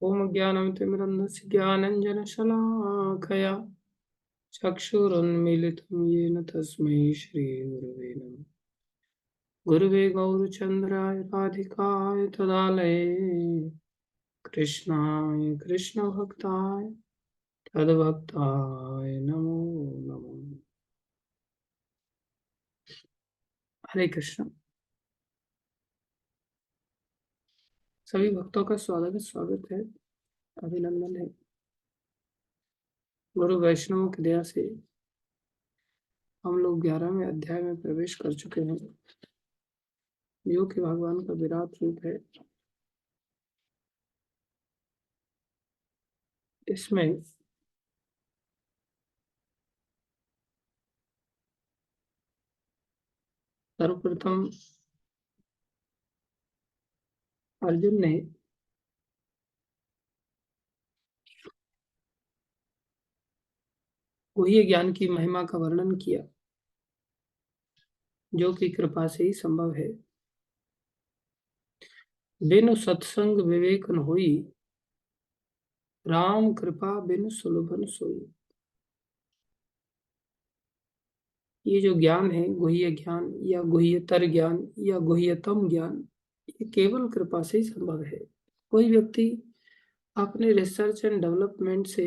ओम ज्ञानतिमिरन्धस्य ज्ञानाञ्जनशलाकया चक्षुरुन्मीलितं येन तस्मै श्रीगुरवे नमः। गुरुवे गौरचन्द्राय राधिकाय तदालये कृष्णाय कृष्णभक्ताय तद्भक्ताय नमो नमः। हरे कृष्ण। सभी भक्तों का स्वागत है, अभिनंदन है। गुरु वैष्णव की दया से हम लोग 11वें अध्याय में प्रवेश कर चुके हैं, जो कि भगवान का विराट रूप है। इसमें सर्वप्रथम अर्जुन ने गुह्य ज्ञान की महिमा का वर्णन किया, जो कि कृपा से ही संभव है। बिनु सत्संग विवेक न होई, राम कृपा बिनु सुलभन सोई। ये जो ज्ञान है, गुह्य ज्ञान या गुह्यतर ज्ञान या गुह्यतम ज्ञान, ये केवल कृपा से ही संभव है। कोई व्यक्ति अपने रिसर्च एंड डेवलपमेंट से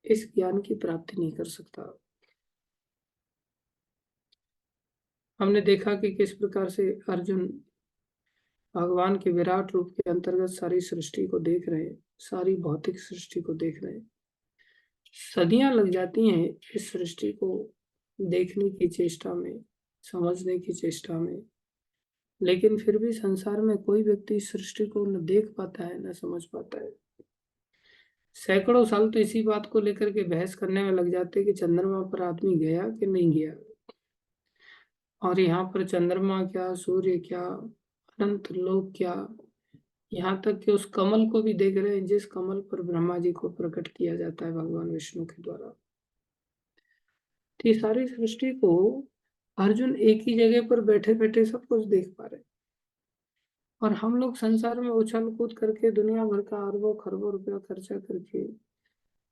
इस ज्ञान की प्राप्ति नहीं कर सकता। हमने देखा कि किस प्रकार से अर्जुन भगवान के विराट रूप के अंतर्गत सारी सृष्टि को देख रहे हैं, सारी भौतिक सृष्टि को देख रहे हैं। सदियां लग जाती हैं इस सृष्टि को देखने की चेष्टा में, समझने की चेष्टा में, लेकिन फिर भी संसार में कोई व्यक्ति इस सृष्टि को न देख पाता है न समझ पाता है। सैकड़ों साल तो इसी बात को लेकर के बहस करने में लग जाते हैं कि चंद्रमा पर आदमी गया कि नहीं गया, और यहाँ पर चंद्रमा क्या, सूर्य क्या, अनंत लोक क्या, यहाँ तक कि उस कमल को भी देख रहे हैं जिस कमल पर ब्रह्मा जी को प्रकट किया जाता है भगवान विष्णु के द्वारा। तो ये सारी सृष्टि को अर्जुन एक ही जगह पर बैठे बैठे सब कुछ देख पा रहे हैं, और हम लोग संसार में उछल कूद करके दुनिया भर का अरबों खरबों रुपया खर्चा करके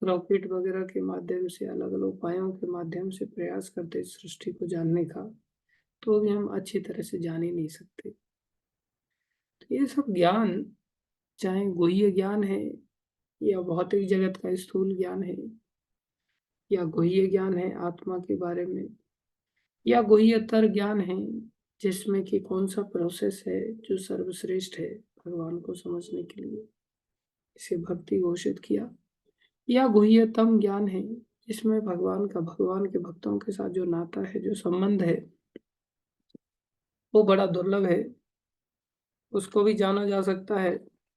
रॉकेट वगैरह के माध्यम से, अलग अलग उपायों के माध्यम से प्रयास करते इस सृष्टि को जानने का, तो भी हम अच्छी तरह से जान ही नहीं सकते। तो ये सब ज्ञान, चाहे गुह्य ज्ञान है या भौतिक जगत का स्थूल ज्ञान है, या गुह्य ज्ञान है आत्मा के बारे में, या गुह्यतर ज्ञान है जिसमें कि कौन सा प्रोसेस है जो सर्वश्रेष्ठ है भगवान को समझने के लिए, इसे भक्ति घोषित किया, या गुह्यतम ज्ञान है जिसमें भगवान का, भगवान के भक्तों के साथ जो नाता है, जो संबंध है, वो बड़ा दुर्लभ है, उसको भी जाना जा सकता है।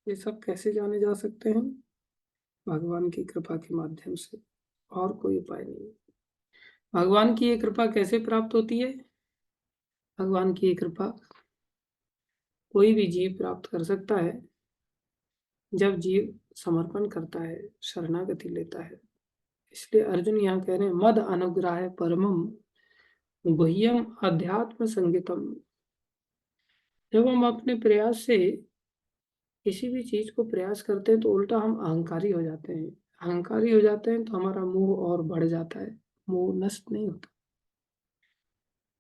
ये सब कैसे जाने जा सकते हैं? भगवान की कृपा के माध्यम से, और कोई उपाय नहीं। भगवान की ये कृपा कैसे प्राप्त होती है? भगवान की ये कृपा कोई भी जीव प्राप्त कर सकता है जब जीव समर्पण करता है, शरणागति लेता है। इसलिए अर्जुन यहाँ कह रहे हैं, मद अनुग्रह परमम गुह्यम अध्यात्म संगीतम। जब हम अपने प्रयास से किसी भी चीज को प्रयास करते हैं तो उल्टा हम अहंकारी हो जाते हैं। अहंकारी हो जाते हैं तो हमारा मोह और बढ़ जाता है, मोह नष्ट नहीं होता।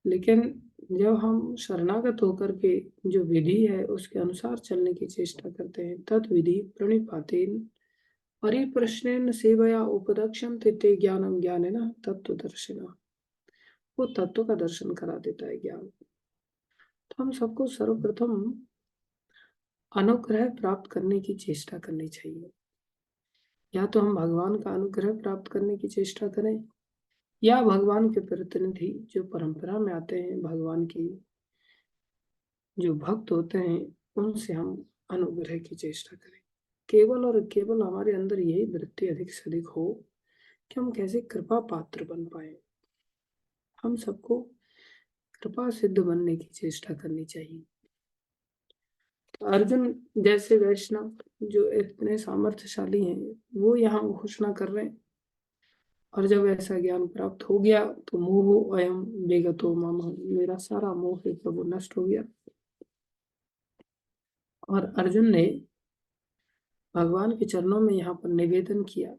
लेकिन जब हम शरणागत होकर के जो विधि है उसके अनुसार चलने की चेष्टा करते हैं, तद विधि प्रणिपातेन परिप्रश्नेन सेवया उपदक्षम ते ज्ञानम ज्ञानेन तत्व दर्शिना। वो तत्व का दर्शन करा देता है ज्ञान। तो हम सबको सर्वप्रथम अनुग्रह प्राप्त करने की चेष्टा करनी चाहिए। या तो हम भगवान का अनुग्रह प्राप्त करने की चेष्टा करें, या भगवान के प्रतिनिधि जो परंपरा में आते हैं, भगवान की जो भक्त होते हैं, उनसे हम अनुग्रह की चेष्टा करें। केवल और केवल हमारे अंदर यही वृत्ति अधिक से अधिक हो कि हम कैसे कृपा पात्र बन पाए। हम सबको कृपा सिद्ध बनने की चेष्टा करनी चाहिए। तो अर्जुन जैसे वैष्णव जो इतने सामर्थ्यशाली हैं, वो यहाँ घोषणा कर रहे हैं, और जब ऐसा ज्ञान प्राप्त हो गया तो मोह अयम विगतो मम, मेरा सारा मोह है प्रभु नष्ट हो गया। और अर्जुन ने भगवान के चरणों में यहाँ पर निवेदन किया।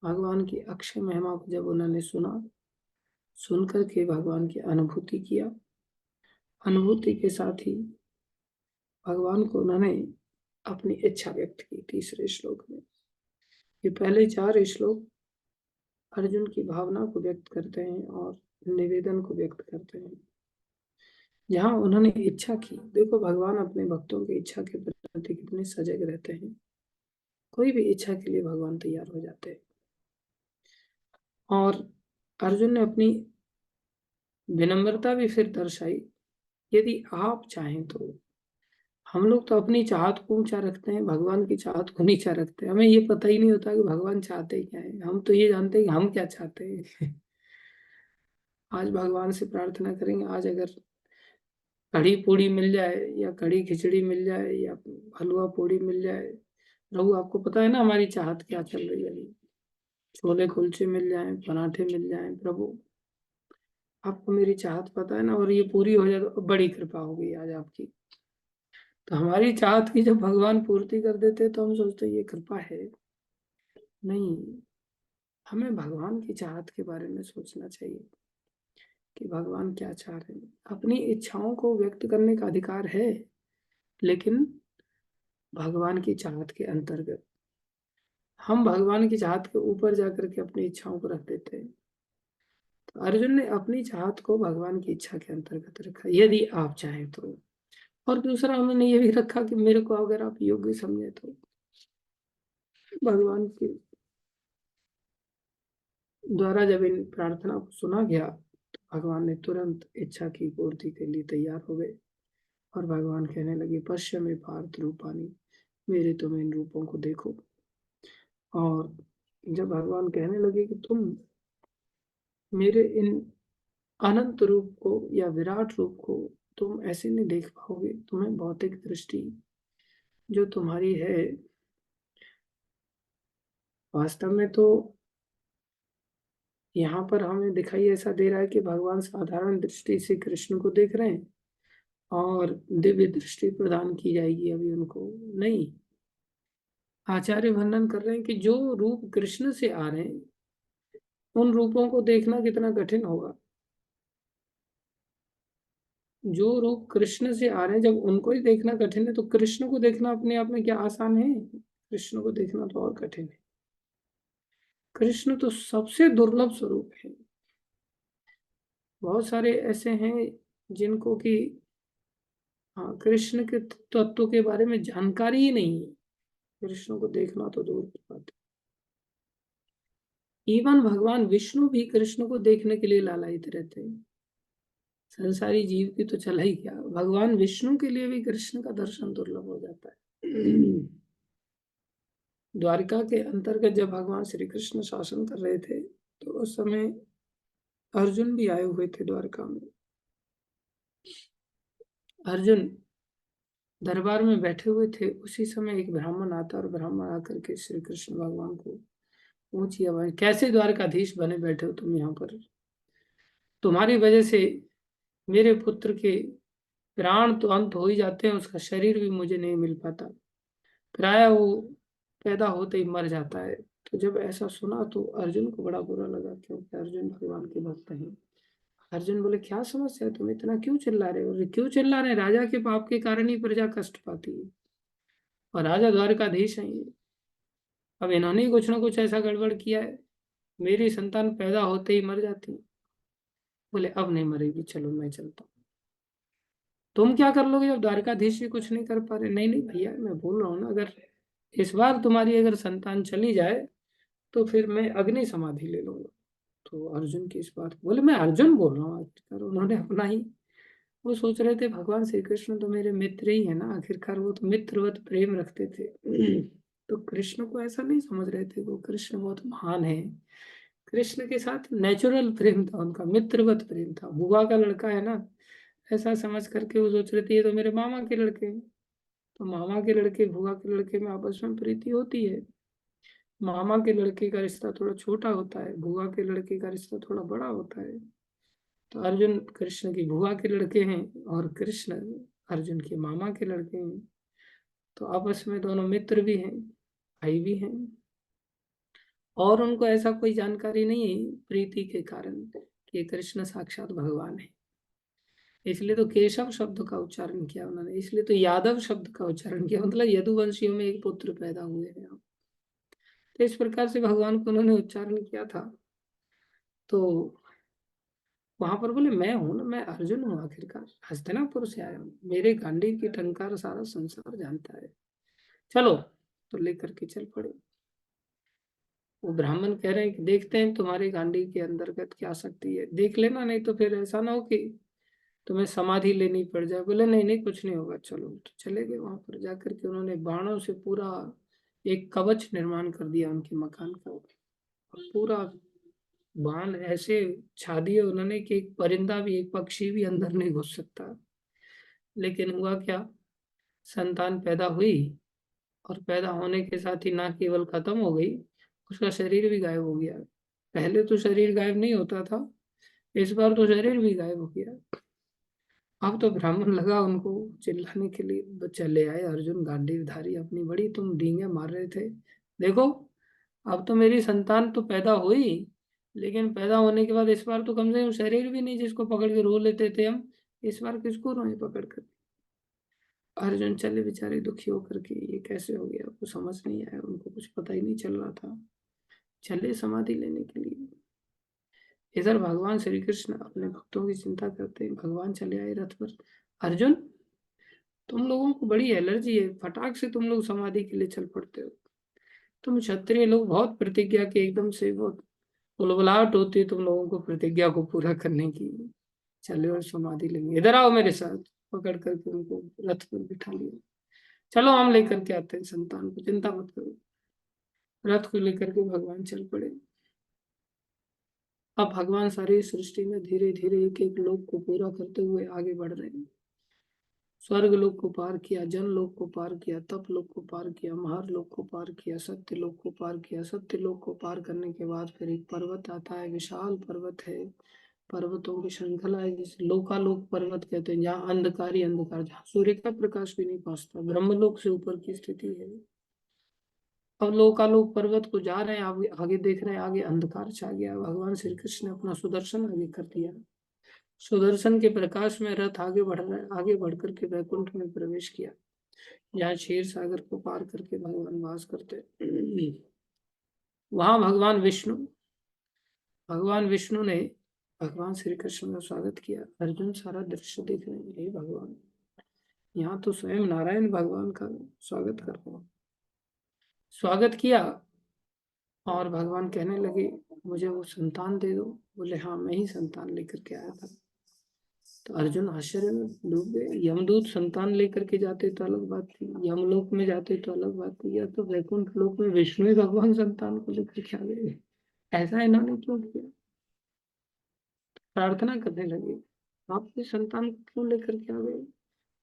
भगवान की अक्षय महिमा को जब उन्होंने सुना, सुनकर के भगवान की अनुभूति किया, अनुभूति के साथ ही भगवान को उन्होंने अपनी इच्छा व्यक्त की। तीसरे श्लोक में, ये पहले 4 श्लोक अर्जुन की भावना को व्यक्त करते हैं और निवेदन को व्यक्त करते हैं। जहाँ उन्होंने इच्छा की, देखो भगवान अपने भक्तों की इच्छा के प्रति कितने सजग रहते हैं। कोई भी इच्छा के लिए भगवान तैयार हो जाते हैं। और अर्जुन ने अपनी विनम्रता भी फिर दर्शाई। यदि आप चाहें तो, हम लोग तो अपनी चाहत को ऊंचा रखते हैं, भगवान की चाहत को नीचा रखते हैं। हमें ये पता ही नहीं होता कि भगवान चाहते क्या है। हम तो ये जानते हैं कि हम क्या चाहते हैं। आज भगवान से प्रार्थना करेंगे, आज अगर कढ़ी पूड़ी मिल जाए या कढ़ी खिचड़ी मिल जाए या हलवा पूड़ी मिल जाए, प्रभु आपको पता है ना हमारी चाहत क्या चल रही है अभी। छोले कुलचे मिल जाएं, पराठे मिल जाएं, प्रभु आपको मेरी चाहत पता है ना, और ये पूरी हो जाए तो बड़ी कृपा होगी आज आपकी। तो हमारी चाहत की जब भगवान पूर्ति कर देते तो हम सोचते ये कृपा है। नहीं, हमें भगवान की चाहत के बारे में सोचना चाहिए कि भगवान क्या चाह रहे हैं। अपनी इच्छाओं को व्यक्त करने का अधिकार है, लेकिन भगवान की चाहत के अंतर्गत। हम भगवान की चाहत के ऊपर जाकर के अपनी इच्छाओं को रख देते हैं। तो अर्जुन ने अपनी चाहत को भगवान की इच्छा के अंतर्गत रखा, यदि आप चाहें तो। और दूसरा उन्होंने ये भी रखा कि मेरे को अगर आप योग्य समझे तो। भगवान के द्वारा जब इन प्रार्थना को सुना गया तो भगवान ने तुरंत इच्छा की पूर्ति के लिए तैयार हो गए। और भगवान कहने लगे, पश्य में पार्थ रूपानी, मेरे तुम इन रूपों को देखो। और जब भगवान कहने लगे कि तुम मेरे इन अनंत रूप को या विराट रूप को तुम ऐसे नहीं देख पाओगे, तुम्हें भौतिक दृष्टि जो तुम्हारी है, वास्तव में तो यहाँ पर हमें दिखाई ऐसा दे रहा है कि भगवान साधारण दृष्टि से कृष्ण को देख रहे हैं और दिव्य दृष्टि प्रदान की जाएगी अभी उनको नहीं। आचार्य वर्णन कर रहे हैं कि जो रूप कृष्ण से आ रहे हैं उन रूपों को देखना कितना कठिन होगा। जो रूप कृष्ण से आ रहे हैं जब उनको ही देखना कठिन है, तो कृष्ण को देखना अपने आप में क्या आसान है? कृष्ण को देखना तो और कठिन है। कृष्ण तो सबसे दुर्लभ स्वरूप है। बहुत सारे ऐसे हैं जिनको कि हाँ, कृष्ण के तत्व के बारे में जानकारी ही नहीं है। कृष्ण को देखना तो दूर की बात है। इवन भगवान विष्णु भी कृष्ण को देखने के लिए लालायित रहते हैं। संसारी जीव की तो चला ही क्या, भगवान विष्णु के लिए भी कृष्ण का दर्शन दुर्लभ हो जाता है। द्वारिका के अंतर्गत जब भगवान श्री कृष्ण शासन कर रहे थे तो उस समय अर्जुन भी आए हुए थे द्वारका में। अर्जुन दरबार में बैठे हुए थे, उसी समय एक ब्राह्मण आता और ब्राह्मण आकर के श्री कृष्ण भगवान को ऊंची आवाज, कैसे द्वारकाधीश बने बैठे हो तुम यहाँ पर? तुम्हारी वजह से मेरे पुत्र के प्राण तो अंत हो ही जाते हैं, उसका शरीर भी मुझे नहीं मिल पाता, प्राय वो पैदा होते ही मर जाता है। तो जब ऐसा सुना तो अर्जुन को बड़ा बुरा लगा, क्योंकि अर्जुन भगवान के भक्त हैं। अर्जुन बोले, क्या समस्या है, तुम इतना क्यों चिल्ला रहे हो? क्यों चिल्ला रहे? राजा के पाप के कारण ही प्रजा कष्ट पाती है, और राजा द्वारकाधीश है ये। अब इन्होंने ही कुछ ना कुछ ऐसा गड़बड़ किया है, मेरी संतान पैदा होते ही मर जाती है। बोले, अब नहीं मरेगी, चलो मैं चलता हूँ। तुम क्या कर लोगे जब द्वारकाधीश भी कुछ नहीं कर पा रहे? नहीं नहीं भैया, मैं बोल रहा हूँ ना, अगर इस बार तुम्हारी अगर संतान चली जाए तो फिर मैं अग्नि समाधि ले लूंगा। तो अर्जुन की इस बात, बोले मैं अर्जुन बोल रहा हूँ आखिरकार, उन्होंने अपना ही, वो सोच रहे थे भगवान श्री कृष्ण तो मेरे मित्र ही है ना, आखिरकार वो तो मित्रवत प्रेम रखते थे। तो कृष्ण को ऐसा नहीं समझ रहे थे वो कृष्ण बहुत महान है। कृष्ण के साथ नेचुरल प्रेम था उनका, मित्रवत प्रेम था। बुआ का लड़का है ना, ऐसा समझ करके वो सोच रहे थे ये तो मेरे मामा के लड़के हैं। तो मामा के लड़के बुआ के लड़के में आपस में प्रीति होती है। मामा के लड़के का रिश्ता थोड़ा छोटा होता है, बुआ के लड़के का रिश्ता थोड़ा बड़ा होता है। तो अर्जुन कृष्ण की बुआ के लड़के हैं और कृष्ण अर्जुन के मामा के लड़के हैं। तो आपस में दोनों मित्र भी हैं, भाई भी हैं, और उनको ऐसा कोई जानकारी नहीं है प्रीति के कारण कि ये कृष्ण साक्षात भगवान है। इसलिए तो केशव शब्द का उच्चारण किया उन्होंने, इसलिए तो यादव शब्द का उच्चारण किया, मतलब यदुवंशियों में एक पुत्र पैदा हुए हैं। तो इस प्रकार से भगवान को उन्होंने उच्चारण किया था। तो वहां पर बोले मैं हूं ना, मैं अर्जुन हूँ, आखिरकार हस्तिनापुर से आया हूँ, मेरे गांडीव की टंकार सारा संसार जानता है, चलो। तो लेकर के चल पड़े। वो ब्राह्मण कह रहे हैं कि देखते हैं तुम्हारे गांडीव के अंतर्गत क्या शक्ति है, देख लेना, नहीं तो फिर ऐसा ना हो कि तुम्हें समाधि लेनी पड़ जाए। बोले नहीं नहीं, कुछ नहीं होगा, चलो। तो चले गए। वहां पर जाकर के उन्होंने बाणों से पूरा एक कवच निर्माण कर दिया उनके मकान का। पूरा बाण ऐसे छा दिए उन्होंने कि एक परिंदा भी, एक पक्षी भी अंदर नहीं घुस सकता। लेकिन हुआ क्या, संतान पैदा हुई, और पैदा होने के साथ ही ना केवल खत्म हो गई, उसका शरीर भी गायब हो गया। पहले तो शरीर गायब नहीं होता था, इस बार तो शरीर भी गायब हो गया। अब तो ब्राह्मण लगा उनको चिल्लाने के लिए, चले आए अर्जुन गांडीवधारी अपनी बड़ी, तुम डींगे मार रहे थे, देखो अब तो मेरी संतान तो पैदा हुई, लेकिन पैदा होने के बाद इस बार तो कम से कम शरीर भी नहीं, जिसको पकड़ के रो लेते थे हम, इस बार किसको रोए पकड़ कर। अर्जुन चले बेचारे दुखी होकर के, ये कैसे हो गया, आपको समझ नहीं आया, उनको कुछ पता ही नहीं चल रहा था। चले समाधि लेने के लिए। इधर भगवान श्री कृष्ण अपने भक्तों की चिंता करते हैं, भगवान चले आए रथ पर। अर्जुन, तुम लोगों को बड़ी एलर्जी है, फटाक से तुम लोग समाधि के लिए चल पड़ते हो। तुम क्षत्रिय लोग बहुत प्रतिज्ञा के एकदम से बहुत उलबलाहट होती है तुम लोगों को प्रतिज्ञा को पूरा करने की। चले और समाधि लेंगे, इधर आओ मेरे साथ। पकड़ करके उनको रथ पर बिठा लिया। चलो हम लेकर के आते हैं संतान को, चिंता मत करो। रथ को लेकर के भगवान चल पड़े। अब भगवान सारी सृष्टि में धीरे धीरे एक एक लोक को पूरा करते हुए आगे बढ़ रहे हैं। स्वर्ग लोक को पार किया, जन लोक को पार किया, तप लोक को पार किया, महार लोक को पार किया, सत्य लोक को पार किया। सत्य लोक को पार करने के बाद फिर एक पर्वत आता है, विशाल पर्वत है, पर्वतों की श्रृंखला है, जिसे लोकालोक पर्वत कहते हैं, जहाँ अंधकार ही अंधकार, जहाँ सूर्य का प्रकाश भी नहीं पहुंचता, ब्रह्मलोक से ऊपर की स्थिति है। अब लोकालोक पर्वत को जा रहे हैं, आगे आगे देख रहे हैं, आगे अंधकार छा गया। भगवान श्री कृष्ण ने अपना सुदर्शन आगे कर दिया। सुदर्शन के प्रकाश में रथ आगे बढ़ रहा है, आगे बढ़ करके वैकुंठ में प्रवेश किया, जहाँ क्षीर सागर को पार करके भगवान वास करते। वहां भगवान विष्णु ने भगवान श्री कृष्ण का स्वागत किया। अर्जुन सारा दृश्य देख रहे हैं, हे भगवान, यहाँ तो स्वयं नारायण भगवान का स्वागत कर रहे हैं। स्वागत किया, और भगवान कहने लगे मुझे वो संतान दे दो। बोले हाँ, मैं ही संतान लेकर के आया था। तो अर्जुन आश्चर्य में डूब गए। यमदूत संतान लेकर के जाते तो अलग बात थी, यमलोक में जाते तो अलग बात थी, या तो वैकुंठ लोक में विष्णु ही भगवान संतान को लेकर के आ गए। ऐसा इन्होंने क्यों किया। प्रार्थना करने लगे, आपके संतान को क्यों लेकर के आ गए।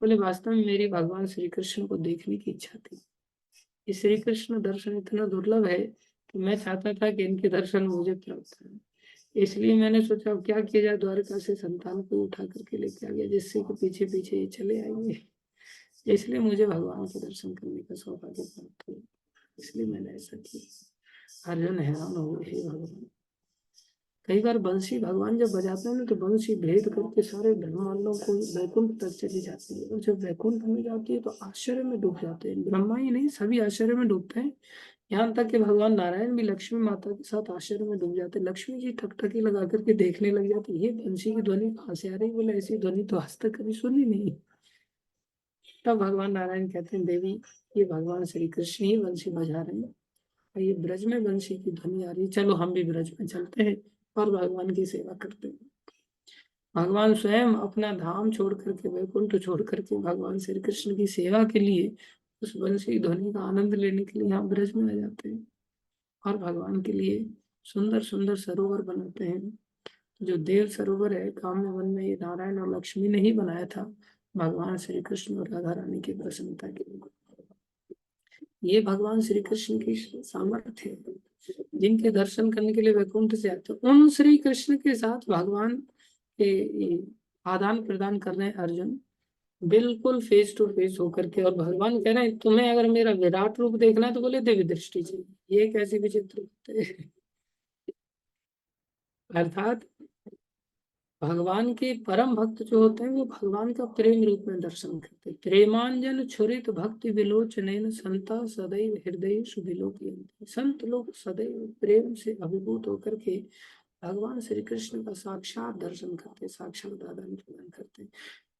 बोले वास्तव में मेरी भगवान श्री कृष्ण को देखने की इच्छा थी। ये श्री कृष्ण दर्शन इतना दुर्लभ है कि मैं चाहता था कि इनके दर्शन मुझे प्राप्त हो। इसलिए मैंने सोचा अब क्या किया जाए, द्वारका से संतान को उठा करके लेके आ गया, जिससे कि पीछे पीछे ये चले आएंगे। इसलिए मुझे भगवान के दर्शन करने का सौभाग्य प्राप्त हुआ, इसलिए मैंने ऐसा किया। अर्जुन हैरान हो गए, हे भगवान। कई बार बंसी भगवान जब बजाते हैं ना, तो बंसी भेद करके सारे ब्रह्मांडों को वैकुंठ तक चली जाती है, और जब वैकुंठ में जाती है तो आश्चर्य में डूब जाते हैं। ब्रह्मा ही नहीं, सभी आश्चर्य में डूबते हैं। यहाँ तक कि भगवान नारायण भी लक्ष्मी माता के साथ आश्चर्य में डूब जाते हैं। लक्ष्मी जी ठकठकी लगा करके देखने लग जाती, ये बंसी की ध्वनि कहाँ से आ रही। बोले ऐसी ध्वनि तो आज तक कभी सुनी नहीं। तब भगवान नारायण कहते हैं देवी, ये भगवान श्री कृष्ण ही बंसी बजा रहे हैं, और ये ब्रज में बंसी की ध्वनि आ रही है, चलो हम भी ब्रज में चलते हैं और भगवान की सेवा करते हैं। भगवान स्वयं अपना धाम छोड़ करके, वैकुंठ छोड़ करके भगवान श्री कृष्ण की सेवा के लिए, उस बंसी ध्वनि का आनंद लेने के लिए यहाँ ब्रज में आ जाते हैं, और भगवान के लिए सुंदर सुंदर सरोवर बनाते हैं। जो देव सरोवर है काम्य वन में, ये नारायण और लक्ष्मी ने ही बनाया था, भगवान श्री कृष्ण और राधा रानी की प्रसन्नता के लिए। ये भगवान श्री कृष्ण की सामर्थ्य है, जिनके दर्शन करने के लिए वैकुंठ से आते हैं। उन श्री कृष्ण के साथ भगवान के आदान प्रदान कर रहे हैं अर्जुन। बिल्कुल फेस टू फेस होकर के। और भगवान कह रहे हैं तुम्हें अगर मेरा विराट रूप देखना है तो बोले दिव्य दृष्टि चाहिए। ये कैसी विचित्र बात है। अर्थात भगवान के परम भक्त जो होते हैं वो भगवान का प्रेम रूप में दर्शन करते हैं। प्रेमांजन छुरित भक्ति विलोचनैन संता सदैव हृदय सुविलोकयन्ति। संत लोग सदैव प्रेम से अभिभूत होकर के भगवान श्री कृष्ण का साक्षात दर्शन करते, साक्षात आदान प्रदान करते हैं।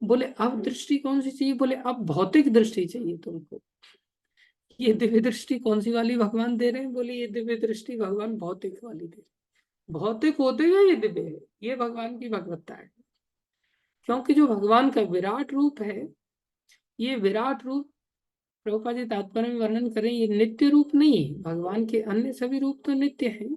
बोले अब दृष्टि कौन सी चाहिए? बोले अब भौतिक दृष्टि चाहिए तुमको। ये दिव्य दृष्टि कौन सी वाली भगवान दे रहे हैं? बोले ये दिव्य दृष्टि भगवान भौतिक वाली दे रहे हैं। भौतिक होते हुए ये दिव्य है, ये भगवान की भगवत्ता है। क्योंकि जो भगवान का विराट रूप है, ये विराट रूप प्रभुपाद जी तात्पर्य में वर्णन करें, ये नित्य रूप नहीं है। भगवान के अन्य सभी रूप तो नित्य हैं,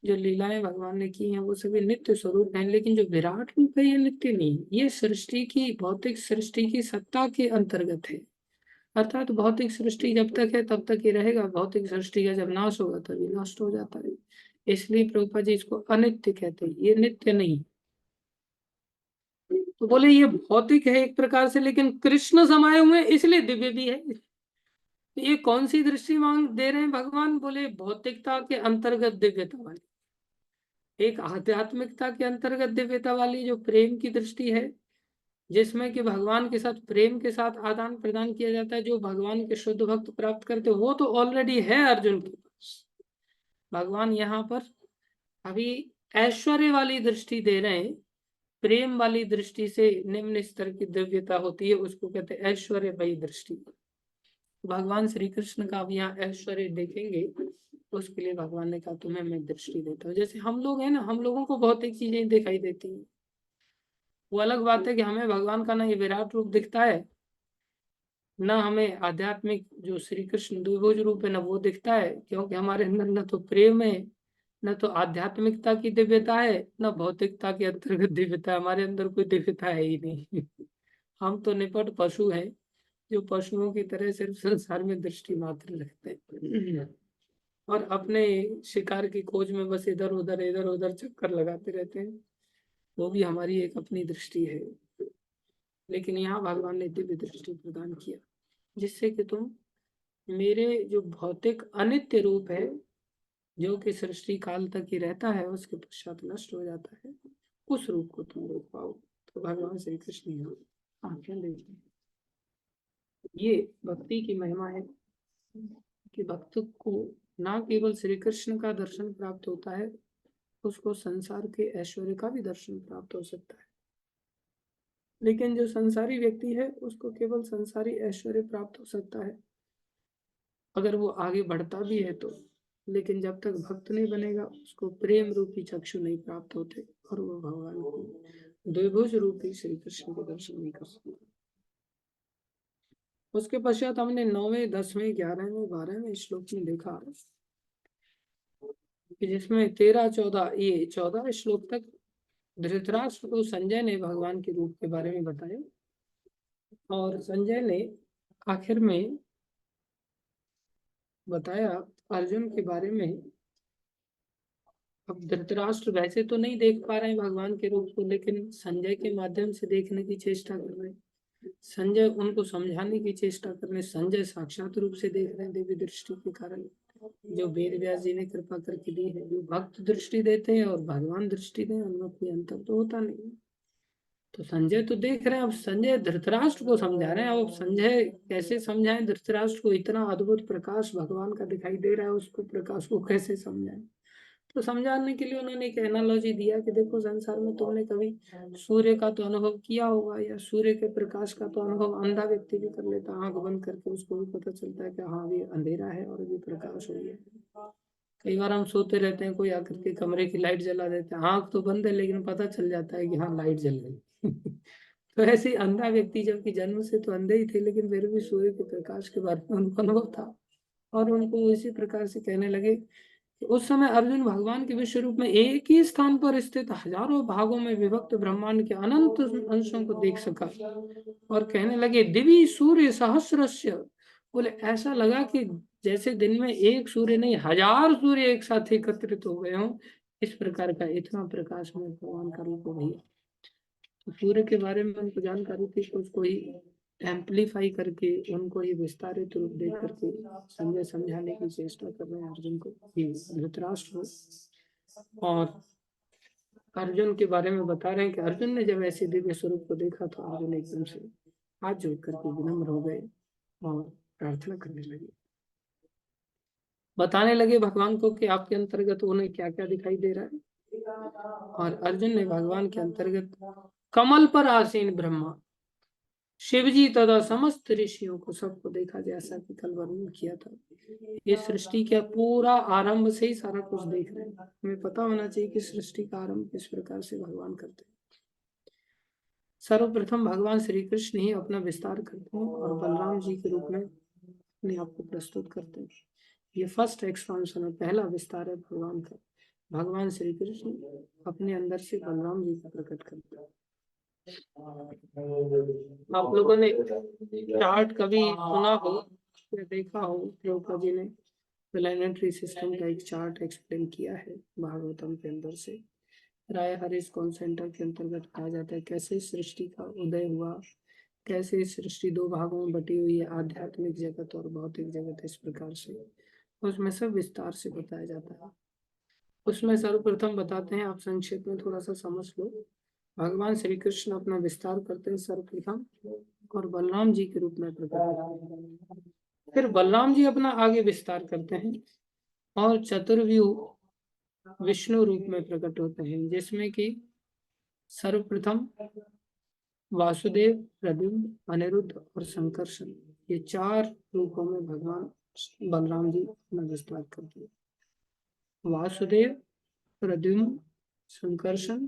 जो लीलाएं भगवान ने की हैं वो सभी नित्य स्वरूप हैं, लेकिन जो विराट रूप है ये नित्य नहीं। ये सृष्टि की, भौतिक सृष्टि की सत्ता के अंतर्गत है। अर्थात भौतिक सृष्टि जब तक है तब तक ही रहेगा, भौतिक सृष्टि का जब नाश होगा तभी नष्ट हो जाता है। इसलिए प्रभुपाद जी इसको अनित्य कहते हैं, ये नित्य नहीं। तो बोले ये भौतिक है एक प्रकार से, लेकिन कृष्ण समाये हुए हैं, इसलिए दिव्य भी है। तो ये कौन सी दृष्टि मांग दे रहे हैं भगवान? बोले भौतिकता के अंतर्गत दिव्यता वाली, एक आध्यात्मिकता के अंतर्गत दिव्यता वाली जो प्रेम की दृष्टि है, जिसमें कि भगवान के साथ प्रेम के साथ आदान प्रदान किया जाता है। जो भगवान के शुद्ध भक्त प्राप्त करते वो तो ऑलरेडी है अर्जुन के पास। भगवान यहाँ पर अभी ऐश्वर्य वाली दृष्टि दे रहे हैं। प्रेम वाली दृष्टि से निम्न स्तर की दिव्यता होती है, उसको कहते हैं ऐश्वर्यमयी दृष्टि। भगवान श्री कृष्ण का अब यहाँ ऐश्वर्य देखेंगे, उसके लिए भगवान ने कहा तुम्हें मैं दृष्टि देता हूँ। जैसे हम लोग हैं ना, हम लोगों को भौतिक चीजें दिखाई देती हैं। वो अलग बात है कि हमें भगवान का ना ये विराट रूप दिखता है, ना हमें आध्यात्मिक जो श्री कृष्ण द्विभुज रूप है ना वो दिखता है, क्योंकि हमारे अंदर न तो प्रेम है, न तो आध्यात्मिकता की दिव्यता है, न भौतिकता के अंतर्गत दिव्यता है। हमारे अंदर कोई दिव्यता है ही नहीं। हम तो निपट पशु हैं, जो पशुओं की तरह सिर्फ संसार में दृष्टि मात्र रखते हैं और अपने शिकार की खोज में बस इधर उधर चक्कर लगाते रहते हैं। वो भी हमारी एक अपनी दृष्टि है। लेकिन यहाँ भगवान ने दिव्य दृष्टि प्रदान किया, जिससे कि तुम मेरे जो भौतिक अनित्य रूप है, जो कि सृष्टि काल तक ही रहता है, उसके पश्चात नष्ट हो जाता है, उस रूप को तुम देख पाओ। तो भगवान श्री कृष्ण यहाँ आंखें देखते हैं। ये भक्ति की महिमा है कि भक्त को ना केवल श्री कृष्ण का दर्शन प्राप्त होता है, उसको संसार के ऐश्वर्य का भी दर्शन प्राप्त हो सकता है। लेकिन जो संसारी व्यक्ति है उसको केवल संसारी ऐश्वर्य प्राप्त हो सकता है, अगर वो आगे बढ़ता भी है तो। लेकिन जब तक भक्त नहीं बनेगा उसको प्रेम रूपी चक्षु नहीं प्राप्त होते और वो भगवान को द्विभुज रूपी श्री कृष्ण के दर्शन नहीं कर सकता। उसके पश्चात हमने 9वें 10वें 11वें 12वें श्लोक में देखा कि जिसमें 13 14 ये 14 श्लोक तक धृतराष्ट्र को संजय ने भगवान के रूप के बारे में बताया, और संजय ने आखिर में बताया अर्जुन के बारे में। अब धृतराष्ट्र वैसे तो नहीं देख पा रहे हैं भगवान के रूप को, लेकिन संजय के माध्यम से देखने की चेष्टा कर रहे हैं। संजय उनको समझाने की चेष्टा कर रहे हैं। संजय साक्षात रूप से देख रहे हैं दिव्य दृष्टि के कारण, जो वेद व्यास जी ने कृपा करके दी है। जो भक्त दृष्टि देते हैं और भगवान दृष्टि दें, उनमें कोई अंतर तो होता नहीं। तो संजय तो देख रहे हैं, अब संजय धृतराष्ट्र को समझा रहे हैं। अब संजय कैसे समझाएं धृतराष्ट्र को? इतना अद्भुत प्रकाश भगवान का दिखाई दे रहा है, उसको प्रकाश को कैसे समझाएं? तो समझाने के लिए उन्होंने एक एनालॉजी दिया कि देखो संसार में तुमने कभी सूर्य का तो अनुभव किया होगा, या सूर्य के प्रकाश का तो अनुभव अंधा व्यक्ति भी कर लेता, आंख बंद करके उसको भी पता चलता है कि हाँ ये अंधेरा है और ये प्रकाश हो गया। कई बार हम सोते रहते हैं, कोई आकर के कमरे की लाइट जला देता है, आंख तो बंद है लेकिन पता चल जाता है कि हाँ लाइट जल गई। तो ऐसे ही अंधा व्यक्ति जबकि जन्म से तो अंधे ही थे, लेकिन फिर भी सूर्य के प्रकाश के बारे में उनको अनुभव था, और उनको इसी प्रकार से कहने लगे कि उस समय अर्जुन भगवान के विश्व रूप में एक ही स्थान पर स्थित हजारों भागों में विभक्त ब्रह्मांड के अनंत अंशों को देख सका, और कहने लगे दिवी सूर्य सहस्रस्य। बोले ऐसा लगा कि जैसे दिन में एक सूर्य नहीं, हजार सूर्य एक साथ एकत्रित हो गए हों, इस प्रकार का इतना प्रकाश में भगवान का रूप हो गया। सूर्य के बारे में उनको जानकारी थी, तो उसको ही एम्पलीफाई करके उनको ही विस्तारित रूप दे करके समझाने की चेष्टा कर रहे हैं अर्जुन को, धृतराष्ट्र। और अर्जुन के बारे में बता रहे हैं कि अर्जुन ने जब ऐसे दिव्य स्वरूप को देखा तो अर्जुन एकदम से हाथ जोड़ करके विनम्र हो गए और प्रार्थना करने लगे, बताने लगे भगवान को कि आपके अंतर्गत उन्हें क्या क्या दिखाई दे रहा है। और अर्जुन ने भगवान के अंतर्गत कमल पर आसीन ब्रह्मा, शिव जी तथा समस्त ऋषियों को सबको देखा, जैसा कि कल वर्णन किया था। ये सृष्टि का पूरा आरंभ से ही सारा कुछ देख रहे हैं। हमें पता होना चाहिए कि सृष्टि का आरंभ किस प्रकार से भगवान करते हैं। सर्वप्रथम भगवान श्री कृष्ण ही अपना विस्तार करते हैं और बलराम जी के रूप में अपने आप को प्रस्तुत करते हैं। ये फर्स्ट एक्सपांशन है, पहला विस्तार है भगवान का। भगवान श्री कृष्ण अपने अंदर से बलराम जी को प्रकट करते हैं। आप लोगों ने चार्ट कभी सुना हो या देखा हो, प्रभुपाद जी ने प्लैनेटरी सिस्टम का एक चार्ट एक्सप्लेन किया है भागवतम के अंदर से। राय हरीश कॉन्सेंटर के अंतर्गत कहा जाता है कैसे सृष्टि का उदय हुआ, कैसे सृष्टि दो भागों में बटी हुई है, आध्यात्मिक जगत और भौतिक जगत, इस प्रकार से उसमें सब विस्तार से बताया जाता है। उसमें सर्वप्रथम बताते हैं, आप संक्षेप में थोड़ा सा समझ लो। भगवान श्री कृष्ण अपना विस्तार करते हैं सर्वप्रथम और बलराम जी के रूप में प्रकट होते हैं। फिर बलराम जी अपना आगे विस्तार करते हैं और चतुर्व्यूह विष्णु रूप में प्रकट होते हैं, जिसमें कि सर्वप्रथम वासुदेव, प्रद्युम्न, अनिरुद्ध और संकर्षण, ये चार रूपों में भगवान बलराम जी अपना विस्तार करते हैं। वासुदेव, प्रद्युम्न, संकर्षण,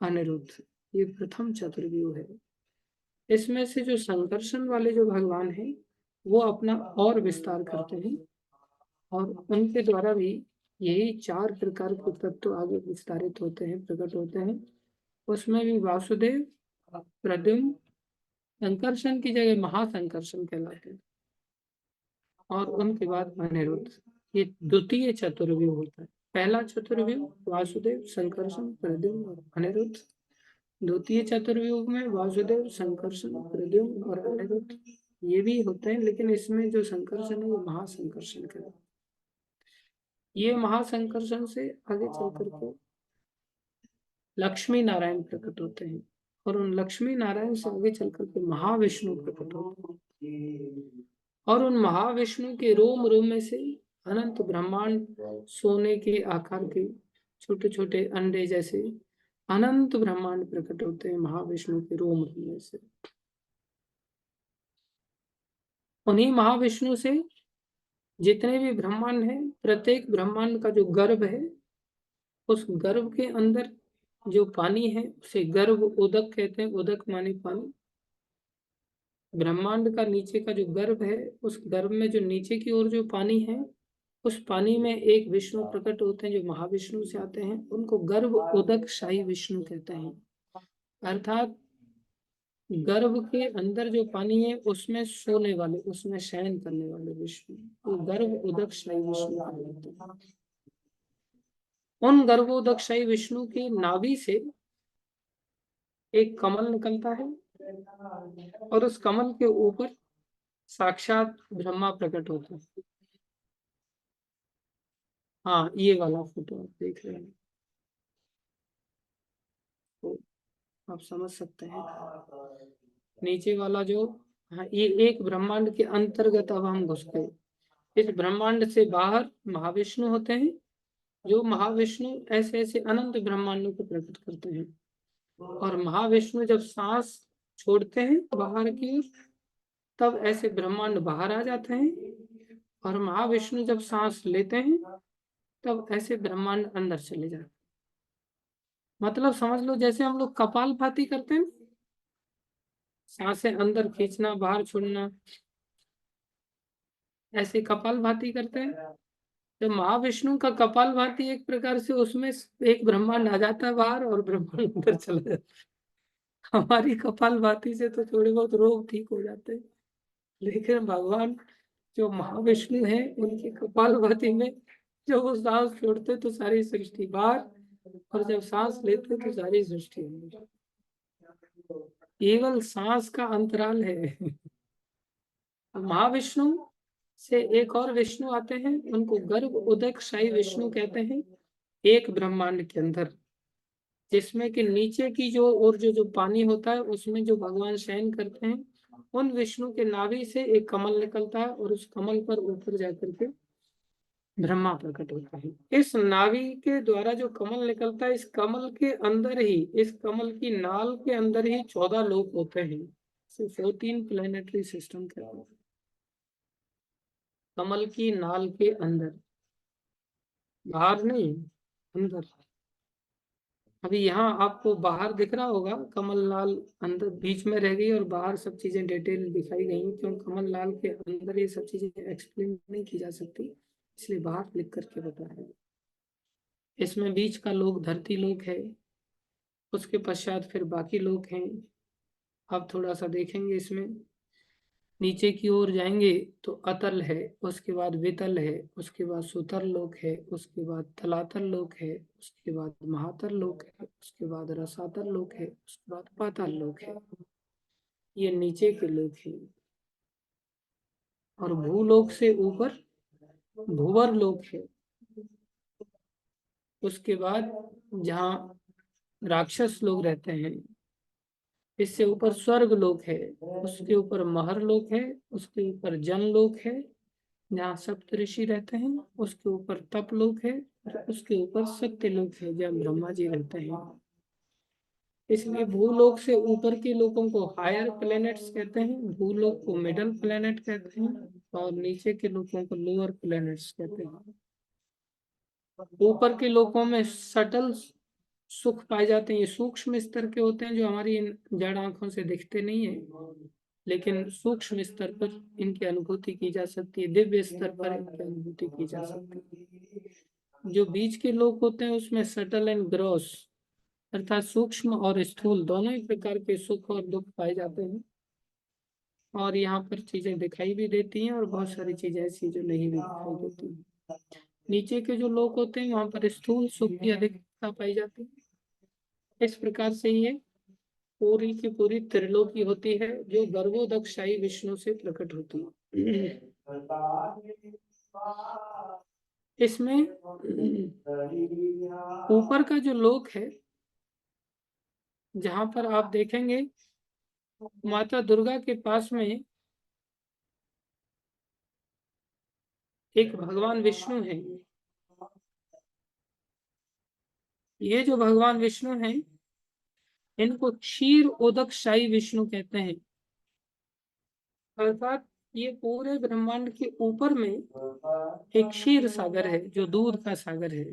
अनिरुद्ध, ये प्रथम चतुर्व्यूह है। इसमें से जो संकर्षण वाले जो भगवान हैं वो अपना और विस्तार करते हैं और उनके द्वारा भी यही चार प्रकार के तत्व आगे विस्तारित होते हैं, प्रकट होते हैं। उसमें भी वासुदेव, प्रद्युम्न, संकर्षण की जगह महासंकर्षण कहलाते हैं और उनके बाद अनिरुद्ध, ये द्वितीय चतुर्व्यूह होता है। पहला चतुर्व्यूह वासुदेव, संकर्षण, प्रद्युम्न और अनिरुद्ध। द्वितीय चतुर्व्यूह में वासुदेव, संकर्षण, प्रद्युम्न और अनिरुद्ध ये भी होते हैं, लेकिन इसमें जो संकर्षण है वो महासंकर्षण का। ये महासंकर्षण से आगे चल करके लक्ष्मी नारायण प्रकट होते हैं और उन लक्ष्मी नारायण से आगे चल करके महाविष्णु प्रकट होते हैं और उन महाविष्णु के रोम रोम में से अनंत ब्रह्मांड सोने के आकार के छोटे छोटे अंडे जैसे अनंत ब्रह्मांड प्रकट होते हैं महाविष्णु के रोम रोम में से। उन्हीं महाविष्णु से जितने भी ब्रह्मांड हैं, प्रत्येक ब्रह्मांड का जो गर्भ है, उस गर्भ के अंदर जो पानी है उसे गर्भ उदक कहते हैं। उदक माने पानी। ब्रह्मांड का नीचे का जो गर्भ है, उस गर्भ में जो नीचे की ओर जो पानी है, उस पानी में एक विष्णु प्रकट होते हैं जो महाविष्णु से आते हैं, उनको गर्भ उदक शाही विष्णु कहते हैं। अर्थात गर्भ के अंदर जो पानी है उसमें सोने वाले, उसमें शयन करने वाले विष्णु, तो गर्भ उदक शाही विष्णु कहते हैं। उन गर्भोदकशाही विष्णु की नाभि से एक कमल निकलता है और उस कमल के ऊपर साक्षात ब्रह्मा प्रकट होता है। हाँ, ये वाला फोटो आप देख रहे हैं तो आप समझ सकते हैं। नीचे वाला जो, हाँ, ये एक ब्रह्मांड के अंतर्गत अब हम घुस गए। इस ब्रह्मांड से बाहर महाविष्णु होते हैं, जो महाविष्णु ऐसे ऐसे अनंत ब्रह्मांडों को प्रकट करते हैं। और महाविष्णु जब सांस छोड़ते हैं बाहर की ओर, तब ऐसे ब्रह्मांड बाहर आ जाते हैं और महाविष्णु जब सांस लेते हैं तब ऐसे ब्रह्मांड अंदर चले जाते हैं। मतलब समझ लो जैसे हम लोग कपालभाति करते हैं, सांसें अंदर खींचना बाहर छोड़ना, ऐसे कपालभाति करते हैं। जब महाविष्णु का कपालभाति एक प्रकार से, उसमें एक ब्रह्मांड आ जाता है बाहर और ब्रह्मांड अंदर चला जाता है। हमारी कपालभाति से तो थोड़े बहुत रोग ठीक हो जाते हैं, लेकिन भगवान जो महाविष्णु है उनकी कपालभाति में जब वो सांस छोड़ते तो सारी सृष्टि बाहर और जब सांस लेते तो सारी सृष्टि अंदर। केवल सांस का अंतराल है। महाविष्णु से एक और विष्णु आते हैं, उनको गर्भ उदक शाही विष्णु कहते हैं। एक ब्रह्मांड के अंदर, जिसमें कि नीचे की जो और जो पानी होता है उसमें जो भगवान शयन करते हैं, उन विष्णु के नाभि से एक कमल निकलता है और उस कमल पर ऊपर जाकर के ब्रह्मा प्रकट होता है। इस नाभि के द्वारा जो कमल निकलता है, इस कमल के अंदर ही, इस कमल की नाल के अंदर ही 14 लोक होते हैं। 14 प्लेनेटरी सिस्टम कहते हैं, कमल की नाल के अंदर, बाहर नहीं, अंदर। अभी यहाँ आपको बाहर दिख रहा होगा कमल लाल, अंदर बीच में रह गई और बाहर सब चीजें डिटेल दिखाई गई, क्यों कमल लाल के अंदर ये सब चीजें एक्सप्लेन नहीं की जा सकती, इसलिए बाहर लिख करके बताया। इसमें बीच का लोक धरती लोक है, उसके पश्चात फिर बाकी लोक हैं। अब थोड़ा सा देखेंगे इसमें, नीचे की ओर जाएंगे तो अतल है, उसके बाद वितल है, उसके बाद सुतल लोक है, उसके बाद तलातल लोक है, उसके बाद महातल लोक है, उसके बाद रसातल लोक है, उसके बाद पाताल लोक है। ये नीचे के लोक हैं। और भूलोक से ऊपर भूवर लोक है। उसके बाद जहाँ राक्षस लोग रहते हैं, इससे ऊपर स्वर्ग लोक है, उसके ऊपर महर लोक है, उसके ऊपर जन लोक है जहाँ सप्त ऋषि रहते हैं, उसके ऊपर तप लोक है, और उसके ऊपर सत्य लोक है जहाँ ब्रह्मा जी रहते हैं। इसलिए भूलोक से ऊपर के लोगों को हायर प्लैनेट्स कहते हैं, भूलोक को मिडल प्लैनेट कहते हैं, और नीचे के लोगों को लोअर प्लैनेट्स कहते हैं। ऊपर के लोकों में सटल सुख पाए जाते हैं, ये सूक्ष्म स्तर के होते हैं जो हमारी इन जड़ आंखों से दिखते नहीं है, लेकिन सूक्ष्म स्तर पर इनकी अनुभूति की जा सकती है, दिव्य स्तर पर इनकी अनुभूति की जा सकती है। जो बीच के लोग होते हैं उसमें सटल एंड ग्रॉस, अर्थात सूक्ष्म और स्थूल दोनों ही प्रकार के सुख और दुख पाए जाते हैं। और यहाँ पर चीजें दिखाई भी देती हैं और बहुत सारी चीजें ऐसी जो नहीं भी दिखाई देती हैं। नीचे के जो लोग होते हैं वहां पर स्थूल सुख की अधिकता पाई जाती है। इस प्रकार से ये पूरी की पूरी त्रिलोकी होती है जो गर्भोदकशाही विष्णु से प्रकट होती है। इसमें ऊपर का जो लोक है, जहां पर आप देखेंगे माता दुर्गा के पास में एक भगवान विष्णु है। ये जो भगवान विष्णु हैं, इनको क्षीर उदक शाही विष्णु कहते हैं। अर्थात ये पूरे ब्रह्मांड के ऊपर में एक क्षीर सागर है जो दूध का सागर है।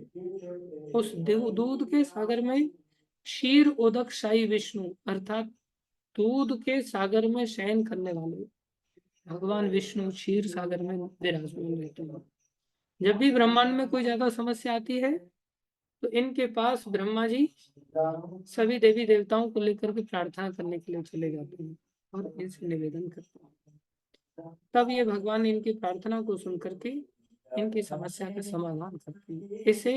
उस दूध के सागर में क्षीर उदक शाही विष्णु, अर्थात दूध के सागर में शयन करने वाले भगवान विष्णु क्षीर सागर में विराजमान रहते हैं। जब भी ब्रह्मांड में कोई ज्यादा समस्या आती है तो इनके पास ब्रह्मा जी सभी देवी देवताओं को लेकर के प्रार्थना करने के लिए चले जाते हैं और इनसे निवेदन करते हैं। तब ये भगवान इनकी प्रार्थना को सुन करके इनकी समस्या का समाधान करते हैं। इसे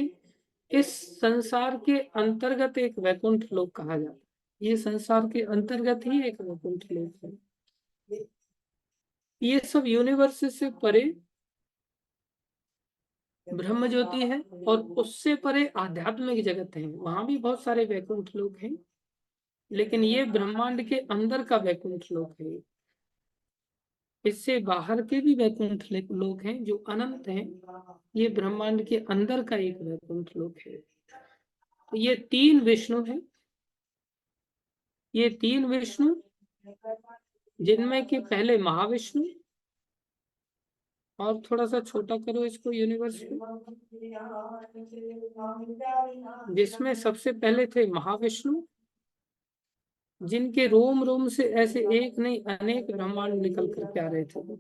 इस संसार के अंतर्गत एक वैकुंठ लोक कहा जाता है। ये संसार के अंतर्गत ही एक वैकुंठ लोक है। ये सब यूनिवर्स से परे ब्रह्म ज्योति है, और उससे परे आध्यात्मिक जगत है, वहां भी बहुत सारे वैकुंठ लोक हैं, लेकिन ये ब्रह्मांड के अंदर का वैकुंठ लोक है। इससे बाहर के भी वैकुंठ लोक हैं जो अनंत हैं। ये ब्रह्मांड के अंदर का एक वैकुंठ लोक है। तो ये तीन विष्णु हैं, ये तीन विष्णु, जिनमें कि पहले महाविष्णु, और थोड़ा सा छोटा करो इसको यूनिवर्स को, जिसमें सबसे पहले थे महाविष्णु, जिनके रोम रोम से ऐसे एक नहीं अनेक ब्रह्मांड निकल करके आ रहे थे।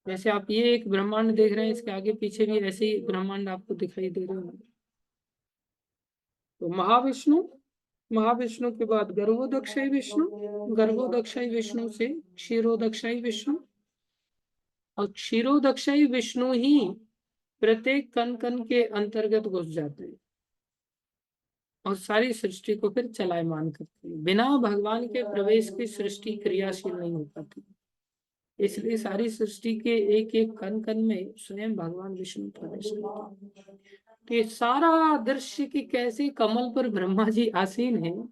जैसे आप ये एक ब्रह्मांड देख रहे हैं, इसके आगे पीछे भी ऐसे ही ब्रह्मांड आपको दिखाई दे रहे होंगे। तो महाविष्णु, महाविष्णु के बाद गर्भोदक्षय विष्णु, गर्भोदक्षय विष्णु से क्षीरोदक्षय विष्णु, और क्षीरोदक्षय विष्णु ही प्रत्येक कण कण के अंतर्गत घुस जाते हैं। और सारी सृष्टि को फिर चलायमान करती है। बिना भगवान के प्रवेश की सृष्टि क्रियाशील नहीं हो पाती, इसलिए सारी सृष्टि के एक एक कण कण में स्वयं भगवान विष्णु प्रवेश करते हैं। तो ये सारा दृश्य कि कैसे कमल पर ब्रह्मा जी आसीन हैं।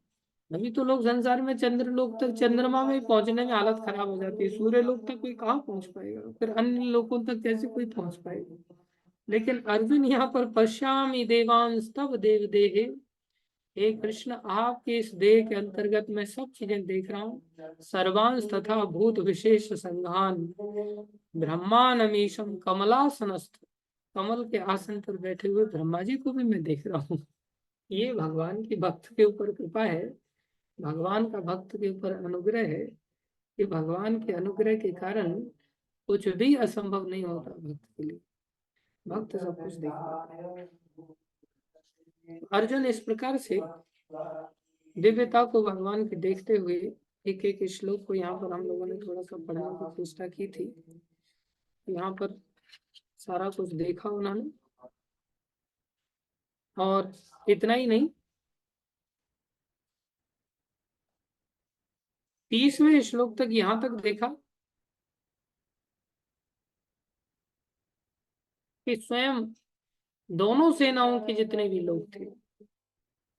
अभी तो लोग संसार में चंद्र लोक तक, चंद्रमा में पहुंचने में हालत खराब हो जाती है, सूर्य लोक तक कोई कहाँ पहुंच पाएगा, फिर अन्य लोकों तक कैसे कोई पहुंच पाएगा। लेकिन अर्जुन यहाँ पर पश्यामि देवांस तब देव देहे, हे कृष्ण आपके इस देह के अंतर्गत मैं सब चीजें देख रहा हूँ। सर्वांश तथा भूत विशेष संघान ब्रह्मानमीशम कमलासनस्थ, कमल के आसन पर बैठे हुए ब्रह्मा जी को भी मैं देख रहा हूँ। ये भगवान की भक्त के ऊपर कृपा है, भगवान का भक्त के ऊपर अनुग्रह है कि भगवान के अनुग्रह के कारण कुछ भी असंभव नहीं होता भक्त के लिए, भक्त सब कुछ देख पाता है। अर्जुन इस प्रकार से दिव्यता को भगवान के देखते हुए एक एक श्लोक को यहाँ पर हम लोगों ने थोड़ा सा पढ़ने की चेष्टा की थी। यहाँ पर सारा कुछ देखा उन्होंने, और इतना ही नहीं, 30वें श्लोक तक यहाँ तक देखा कि स्वयं दोनों सेनाओं के जितने भी लोग थे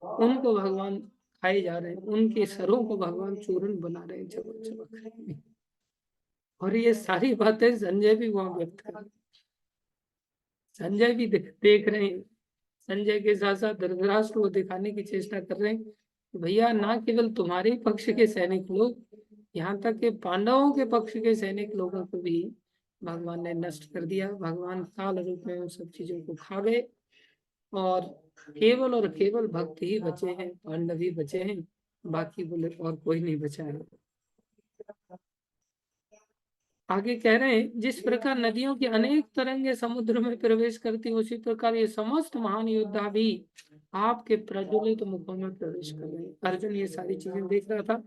उनको भगवान खाए जा रहे हैं, उनके सरों को भगवान चूर्ण बना रहे हैं, चमक चमक रहे हैं। और ये सारी बातें संजय भी वहां व्यक्त कर रहे हैं, संजय भी देख रहे हैं। संजय के साथ साथ धृतराष्ट्र को दिखाने की चेष्टा कर रहे हैं कि भैया ना केवल तुम्हारे पक्ष के सैनिक लोग, यहाँ तक के पांडवों के पक्ष के सैनिक लोगों को भी भगवान ने नष्ट कर दिया। भगवान काल रूप में उन सब चीजों को खा गए और केवल और केवल भक्त ही बचे हैं, पांडव ही बचे हैं, बाकी बोले और कोई नहीं बचा है। आगे कह रहे हैं जिस प्रकार नदियों की अनेक तरंगे समुद्र में प्रवेश करती, उसी प्रकार ये समस्त महान योद्धा भी आपके प्रज्वलित मुखों में प्रवेश कर रहे हैं। अर्जुन ये सारी चीजें देख रहा था,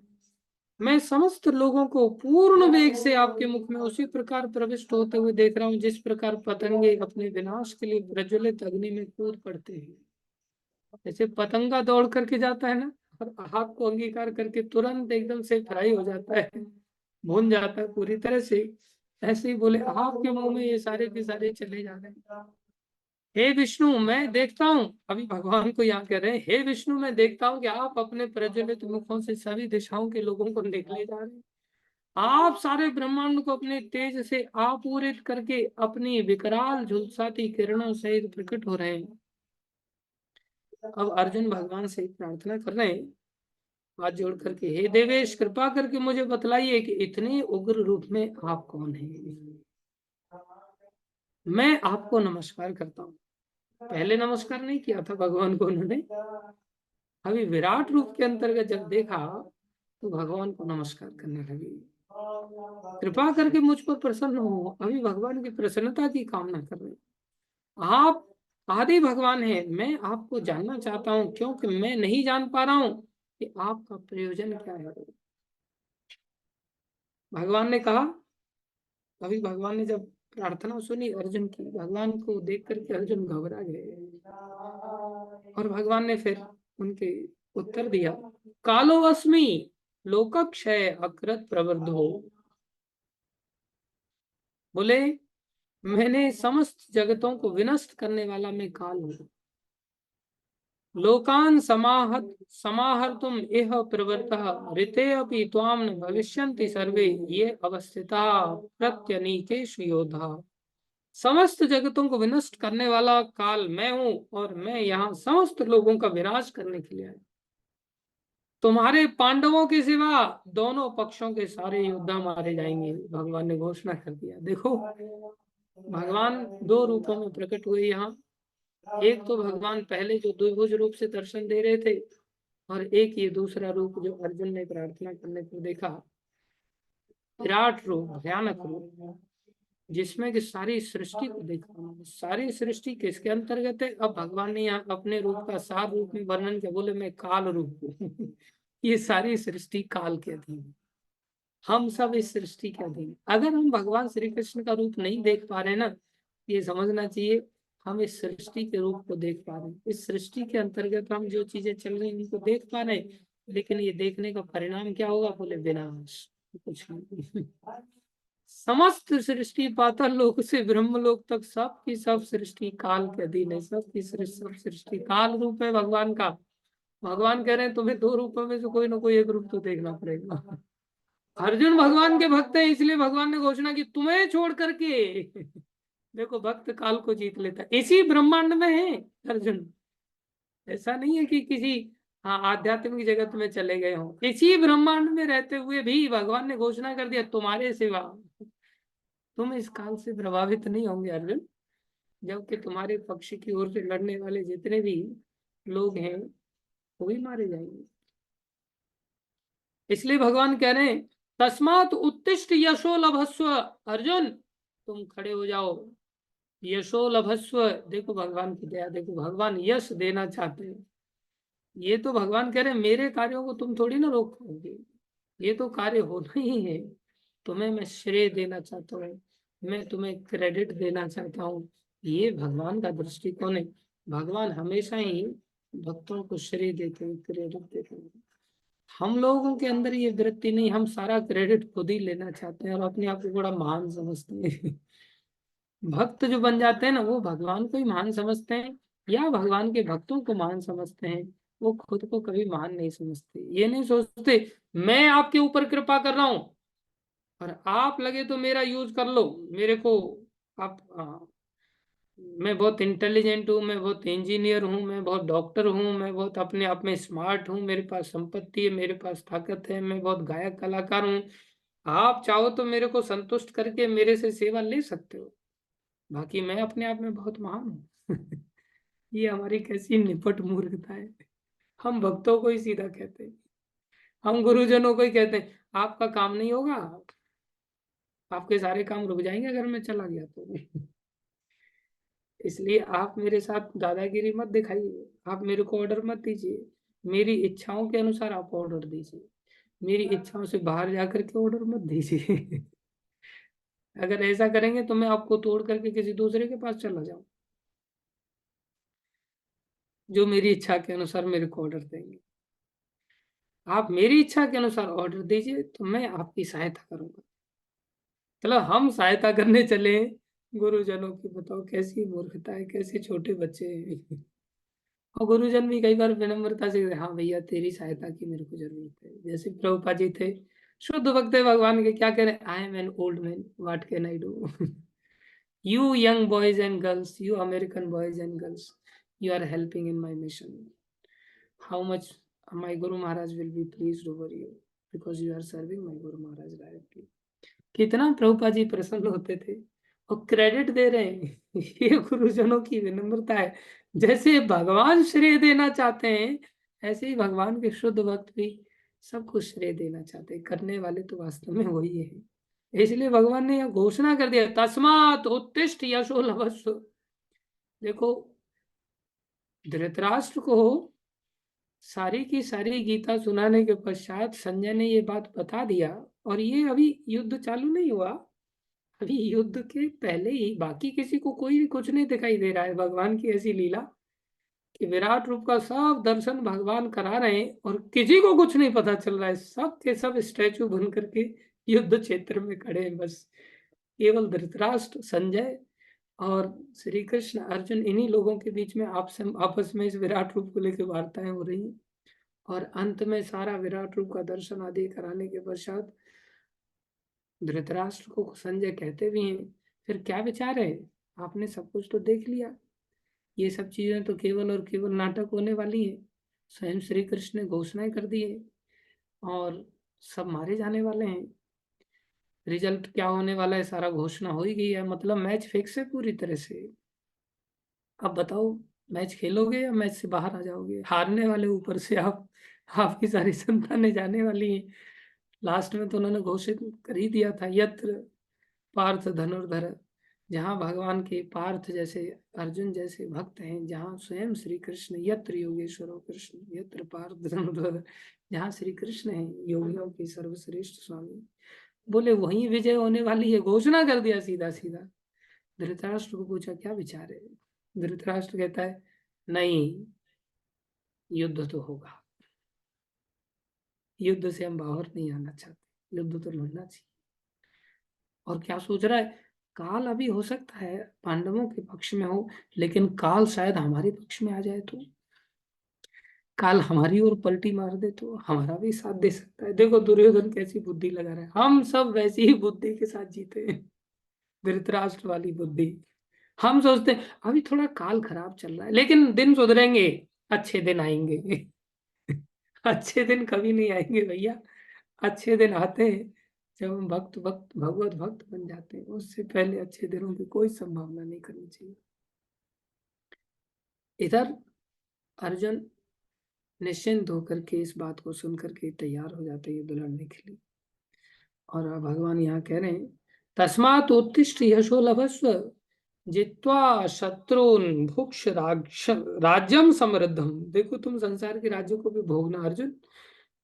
मैं समस्त लोगों को पूर्ण वेग से आपके मुख में उसी प्रकार प्रविष्ट होते हुए देख रहा हूँ जिस प्रकार पतंगे अपने विनाश के लिए प्रज्वलित अग्नि में कूद पड़ते हैं। जैसे पतंगा दौड़ करके जाता है ना, और आग को अंगीकार करके तुरंत एकदम से फ्राई हो जाता है, भून जाता है पूरी तरह से, ऐसे ही बोले आपके मुंह में ये सारे के सारे चले जा रहे हैं। हे विष्णु मैं देखता हूँ, अभी भगवान को यहाँ कह रहे हैं, हे विष्णु मैं देखता हूँ कि आप अपने प्रज्वलित मुखों से सभी दिशाओं के लोगों को निकले जा रहे हैं। आप सारे ब्रह्मांड को अपने तेज से आपूरित करके अपनी विकराल झुलसाती किरणों सहित प्रकट हो रहे हैं। अब अर्जुन भगवान से प्रार्थना कर रहे हैं हाथ जोड़ करके, हे देवेश कृपा करके मुझे बतलाइए कि इतने उग्र रूप में आप कौन हैं। मैं आपको नमस्कार करता हूँ। पहले नमस्कार नहीं किया था भगवान को उन्होंने, अभी विराट रूप के अंतर्गत जब देखा तो भगवान को नमस्कार करने लगे। कृपा करके मुझ पर प्रसन्न हो, अभी भगवान की प्रसन्नता की कामना कर रहे। आप आदि भगवान है, मैं आपको जानना चाहता हूँ क्योंकि मैं नहीं जान पा रहा हूँ कि आपका प्रयोजन क्या है। भगवान ने कहा, अभी भगवान ने जब प्रार्थना सुनी अर्जुन की, भगवान को देख करके अर्जुन घबरा गए और भगवान ने फिर उनके उत्तर दिया, कालो अस्मि लोकक्षय अकृत प्रवृद्धो, बोले मैंने समस्त जगतों को विनष्ट करने वाला मैं काल हूँ। लोकान समाहर्तुम इह प्रवृत्तः ऋते अपि त्वाम न भविष्यन्ति सर्वे ये अवस्थिता प्रत्यनीकेषु योधा। समस्त जगतों को विनष्ट करने वाला काल मैं हूँ और मैं यहाँ समस्त लोगों का विनाश करने के लिए आया। तुम्हारे पांडवों के सिवा दोनों पक्षों के सारे योद्धा मारे जाएंगे, भगवान ने घोषणा कर दिया। देखो भगवान दो रूपों में प्रकट हुए यहाँ, एक तो भगवान पहले जो द्विभुज रूप से दर्शन दे रहे थे, और एक ये दूसरा रूप जो अर्जुन ने प्रार्थना करने पर देखा, विराट रूप, भयानक रूप, जिसमें कि सारी सृष्टि को देखा। सारी सृष्टि किसके अंतर्गत है, अब भगवान ने यहाँ अपने रूप का सार रूप में वर्णन किया, बोले मैं काल रूप हूँ। ये सारी सृष्टि काल के अधीन, हम सब इस सृष्टि के अधीन। अगर हम भगवान श्री कृष्ण का रूप नहीं देख पा रहे ना, ये समझना चाहिए हम इस सृष्टि के रूप को देख पा रहे हैं, इस सृष्टि के अंतर्गत हम जो चीजें चल रही हैं उनको देख पा रहे हैं, लेकिन ये देखने का परिणाम क्या होगा? बोले विनाश, कुछ नहीं। समस्त सृष्टि पाताल लोक से ब्रह्मलोक तक सब की सब सृष्टि काल के अधीन है, सब की सब सृष्टि काल रूप है भगवान का। भगवान कह रहे हैं तुम्हें दो रूपों में से कोई ना कोई एक रूप तो देखना पड़ेगा। अर्जुन भगवान के भक्त है, इसलिए भगवान ने घोषणा की तुम्हें छोड़ करके। देखो भक्त काल को जीत लेता है, इसी ब्रह्मांड में है अर्जुन। ऐसा नहीं है कि किसी हाँ आध्यात्मिक जगत में चले गए हो, इसी ब्रह्मांड में रहते हुए भी भगवान ने घोषणा कर दिया तुम्हारे सिवा तुम इस काल से प्रभावित नहीं होंगे अर्जुन। जबकि तुम्हारे पक्ष की ओर से लड़ने वाले जितने भी लोग हैं वो भी मारे जाएंगे। इसलिए भगवान कह रहे हैं तस्मात उत्तिष्ठ यशो लभस्व। अर्जुन तुम खड़े हो जाओ, यशो लभस्व। देखो भगवान की दया, देखो भगवान यश देना चाहते हैं। ये तो भगवान कह रहे हैं मेरे कार्यों को तुम थोड़ी ना रोक पाओगे, ये तो कार्य होना ही है। तुम्हें मैं श्रेय देना चाहता हूँ, मैं तुम्हें क्रेडिट देना चाहता हूँ। ये भगवान का दृष्टिकोण है। भगवान हमेशा ही भक्तों को श्रेय देते हैं, क्रेडिट देते हैं। हम लोगों के अंदर ये वृत्ति नहीं, हम सारा क्रेडिट खुद ही लेना चाहते हैं और अपने आप को बड़ा महान समझते हैं। भक्त जो बन जाते हैं ना वो भगवान को ही महान समझते हैं या भगवान के भक्तों को महान समझते हैं। वो खुद को कभी महान नहीं समझते, ये नहीं सोचते मैं आपके ऊपर कृपा कर रहा हूं और आप लगे तो मेरा यूज कर लो, मेरे को आप मैं बहुत इंटेलिजेंट हूँ, मैं बहुत इंजीनियर हूँ, मैं बहुत डॉक्टर हूँ, मैं बहुत अपने आप में स्मार्ट हूँ, मेरे पास संपत्ति है, मेरे पास ताकत है, मैं बहुत गायक कलाकार हूँ। आप चाहो तो मेरे को संतुष्ट करके मेरे से सेवा ले सकते हो, बाकी मैं अपने आप में बहुत महान हूँ। ये हमारी कैसी निपट मूर्खता है। हम भक्तों को ही सीधा कहते हैं, हम गुरुजनों को ही कहते हैं आपका काम नहीं होगा, आपके सारे काम रुक जाएंगे अगर मैं चला गया तो। इसलिए आप मेरे साथ दादागिरी मत दिखाइए, आप मेरे को ऑर्डर मत दीजिए, मेरी इच्छाओं के अनुसार आप ऑर्डर दीजिए, मेरी इच्छाओं से बाहर जाकर के ऑर्डर मत दीजिए। अगर ऐसा करेंगे तो मैं आपको तोड़ करके किसी दूसरे के पास चला जाऊं जो मेरी इच्छा के अनुसार मेरे को ऑर्डर देंगे। आप मेरी इच्छा के अनुसार ऑर्डर दीजिए तो मैं आपकी सहायता करूंगा। चलो हम सहायता करने चले गुरुजनों की, बताओ कैसी मूर्खता है, कैसे छोटे बच्चे हैं। और गुरुजन भी कई बार विनम्रता से हाँ भैया तेरी सहायता की मेरे को जरूरत है। जैसे प्रभुपा जी थे, शुद्ध भक्त है भगवान के, क्या कह रहे I am an old man what can I do. You young boys and girls, you American boys and girls, you are helping in my mission, how much my Guru Maharaj will be pleased over you because you are serving my Guru Maharaj directly. कितना प्रभुपा जी प्रसन्न होते थे और credit दे रहे हैं। ये गुरुजनों की विनम्रता है। जैसे भगवान श्रेय देना चाहते हैं ऐसे ही भगवान के शुद्ध भक्त भी सबको श्रेय देना चाहते हैं, करने वाले तो वास्तव में वही है। इसलिए भगवान ने यह घोषणा कर दिया तस्मात् उत्तिष्ठ यशो लभस्व। देखो धृतराष्ट्र को सारी की सारी गीता सुनाने के पश्चात संजय ने ये बात बता दिया, और ये अभी युद्ध चालू नहीं हुआ, अभी युद्ध के पहले ही बाकी किसी को कोई कुछ नहीं दिखाई दे रहा है। भगवान की ऐसी लीला कि विराट रूप का सब दर्शन भगवान करा रहे हैं और किसी को कुछ नहीं पता चल रहा है, सब के सब स्टैचू बन करके युद्ध क्षेत्र में खड़े हैं। बस केवल धृतराष्ट्र, संजय और श्री कृष्ण अर्जुन, इन्हीं लोगों के बीच में आपस में इस विराट रूप को लेकर वार्ताएं हो रही हैं। और अंत में सारा विराट रूप का दर्शन आदि कराने के पश्चात धृतराष्ट्र को संजय कहते भी हैं फिर क्या विचार है, आपने सब कुछ तो देख लिया, ये सब चीजें तो केवल और केवल नाटक होने वाली है। स्वयं श्री कृष्ण ने घोषणाएं कर दी है और सब मारे जाने वाले हैं। रिजल्ट क्या होने वाला है सारा घोषणा हो ही गई है, मतलब मैच फिक्स है पूरी तरह से। अब बताओ मैच खेलोगे या मैच से बाहर आ जाओगे? हारने वाले ऊपर से आप, आपकी सारी संतानें जाने वाली हैं। लास्ट में तो उन्होंने घोषित कर ही दिया था यत्र पार्थ धनुर्धर, जहाँ भगवान के पार्थ जैसे अर्जुन जैसे भक्त हैं, जहाँ स्वयं श्री कृष्ण यत्र योगेश्वरो कृष्ण यत्र पार्थ धनुर्धर, जहाँ श्री कृष्ण है योगियों के सर्वश्रेष्ठ स्वामी, बोले वहीं विजय होने वाली है। घोषणा कर दिया सीधा सीधा। धृतराष्ट्र को पूछा क्या विचार है? धृतराष्ट्र कहता है नहीं, युद्ध तो होगा, युद्ध से हम बाहर नहीं आना चाहते, युद्ध तो लड़ना चाहिए। और क्या सोच रहा है, काल अभी हो सकता है पांडवों के पक्ष में हो, लेकिन काल शायद हमारे पक्ष में आ जाए तो, काल हमारी ओर पलटी मार दे तो हमारा भी साथ दे सकता है। देखो दुर्योधन कैसी बुद्धि लगा रहा है, हम सब वैसी ही बुद्धि के साथ जीते हैं, धृतराष्ट्र वाली बुद्धि। हम सोचते हैं अभी थोड़ा काल खराब चल रहा है, लेकिन दिन सुधरेंगे, अच्छे दिन आएंगे। अच्छे दिन कभी नहीं आएंगे भैया, अच्छे दिन आते हैं जब हम भक्त भगवत भक्त बन जाते हैं, उससे पहले अच्छे दिनों की कोई संभावना नहीं करनी चाहिए। इधर अर्जुन निश्चिंत होकर के इस बात को सुन करके तैयार हो जाते हैं युद्ध लड़ने के लिए। और भगवान यहाँ कह रहे हैं तस्मात् उत्तिष्ठ यशो लभस्व जित्वा शत्रुन भुक्ष राज्यम समृद्धम। देखो तुम संसार के राज्य को भी भोगना अर्जुन।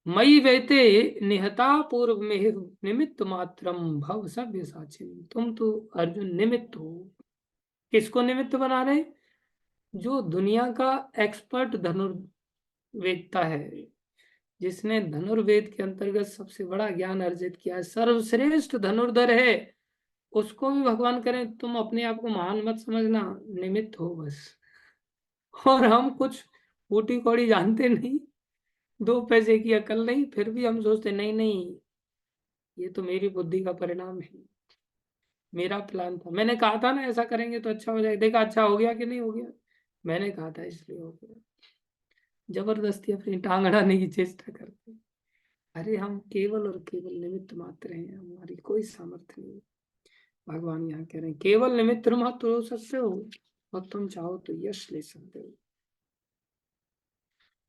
मई वैते निहता पूर्व में निमित्त मात्रम भव सव्य साचिन। तुम तो अर्जुन निमित्त हो। किसको निमित्त बना रहे, जो दुनिया का एक्सपर्ट धनुर्वेदता है, जिसने धनुर्वेद के अंतर्गत सबसे बड़ा ज्ञान अर्जित किया है, सर्वश्रेष्ठ धनुर्धर है, उसको भी भगवान करें तुम अपने आप को महान मत समझना, निमित्त हो बस। और हम कुछ फूटी कौड़ी जानते नहीं, दो पैसे की अकल नहीं, फिर भी हम सोचते नहीं नहीं, ये तो मेरी बुद्धि का परिणाम है, मेरा प्लान था, मैंने कहा था ना ऐसा करेंगे तो अच्छा हो जाएगा, देखा अच्छा हो गया कि नहीं हो गया, मैंने कहा था इसलिए हो गया। जबरदस्ती अपनी टांग अड़ाने की चेष्टा करते। अरे हम केवल और केवल निमित्त मात्र हैं, हमारी कोई सामर्थ्य नहीं। भगवान यहाँ कह रहे हैं केवल निमित्त मात्र हो सकते हो, और तुम चाहो तो यश ले सकते हो।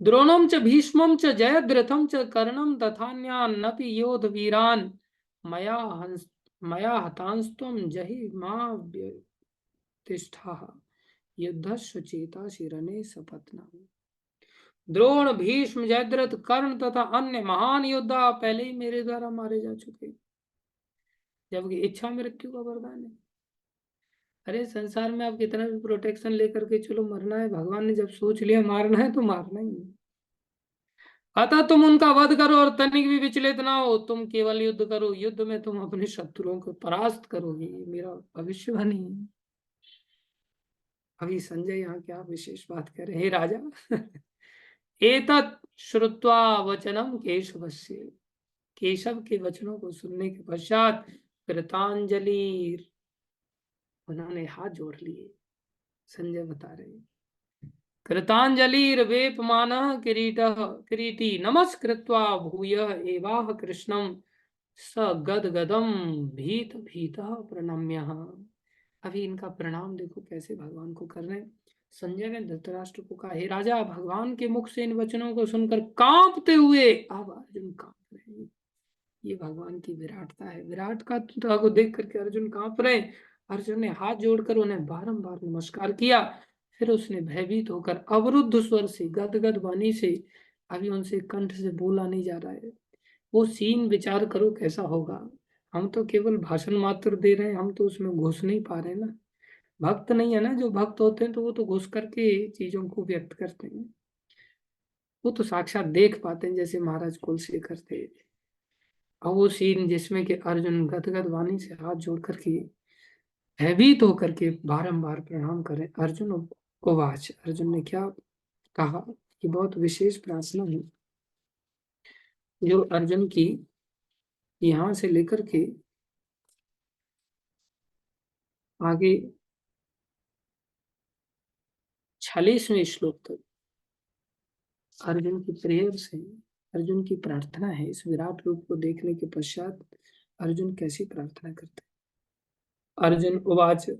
द्रोणम च भीष्मम च जयद्रथम च कर्णम तथान्यानपि योध वीरान मया हंस मया हतांस्त्वं जहि मां व्यतिष्ठा युद्धस्व चेता शिरने सपत्ना। द्रोण भीष्म जयद्रथ कर्ण तथा अन्य महान योद्धा पहले ही मेरे द्वारा मारे जा चुके, जबकि इच्छा मृत्यु का वरदान है। अरे संसार में आप कितना भी प्रोटेक्शन लेकर के चलो, मरना है, भगवान ने जब सोच लिया मारना है तो मारना ही है। अतः तुम उनका वध करो और तनिक भी विचलित ना हो, तुम केवल युद्ध करो, युद्ध में तुम अपने शत्रुओं को परास्त करोगे, ये मेरा भविष्यवाणी है। अभी संजय यहाँ क्या विशेष बात कर रहे हैं, हे राजा। एतत् श्रुत्वा वचनम केशवस्य। केशव के वचनों को सुनने के पश्चात कृतांजलि, उन्होंने हाथ जोड़ लिए। संजय बता रहे हैं कृतांजलिर्वेपमान किरीटी नमस्कृत्वा भूय एवाह कृष्णम स गदगदम भीत भीत प्रणम्य। अभी इनका प्रणाम देखो कैसे भगवान को कर रहे हैं। संजय ने धृतराष्ट्र को कहा, हे राजा, भगवान के मुख से इन वचनों को सुनकर कांपते हुए अब अर्जुन कांप रहे हैं। ये भगवान की विराटता है, विराट का को देख करके अर्जुन कांप रहे। अर्जुन ने हाथ जोड़कर उन्हें बारंबार नमस्कार किया, फिर उसने भयभीत होकर अवरुद्ध स्वर से गदगद वाणी से, अभी उनसे कंठ से बोला नहीं जा रहा है। वो सीन विचार करो कैसा होगा। हम तो केवल भाषण मात्र दे रहे हैं, हम तो उसमें घुस नहीं पा रहे ना। भक्त नहीं है ना, जो भक्त होते हैं तो वो तो घुस करके चीजों को व्यक्त करते हैं, वो तो साक्षात देख पाते हैं, जैसे महाराज कुलशेखर थे। और वो सीन जिसमें कि अर्जुन गदगद वाणी से हाथ जोड़ करके भयभीत होकर के बारंबार प्रणाम करें। अर्जुन को वाच, अर्जुन ने क्या कहा कि बहुत विशेष प्रार्थना है जो अर्जुन की यहाँ से लेकर के आगे 46वें श्लोक तक अर्जुन की प्रेयर्स है, अर्जुन की प्रार्थना है। इस विराट रूप को देखने के पश्चात अर्जुन कैसी प्रार्थना करते हैं। अर्जुन उवाच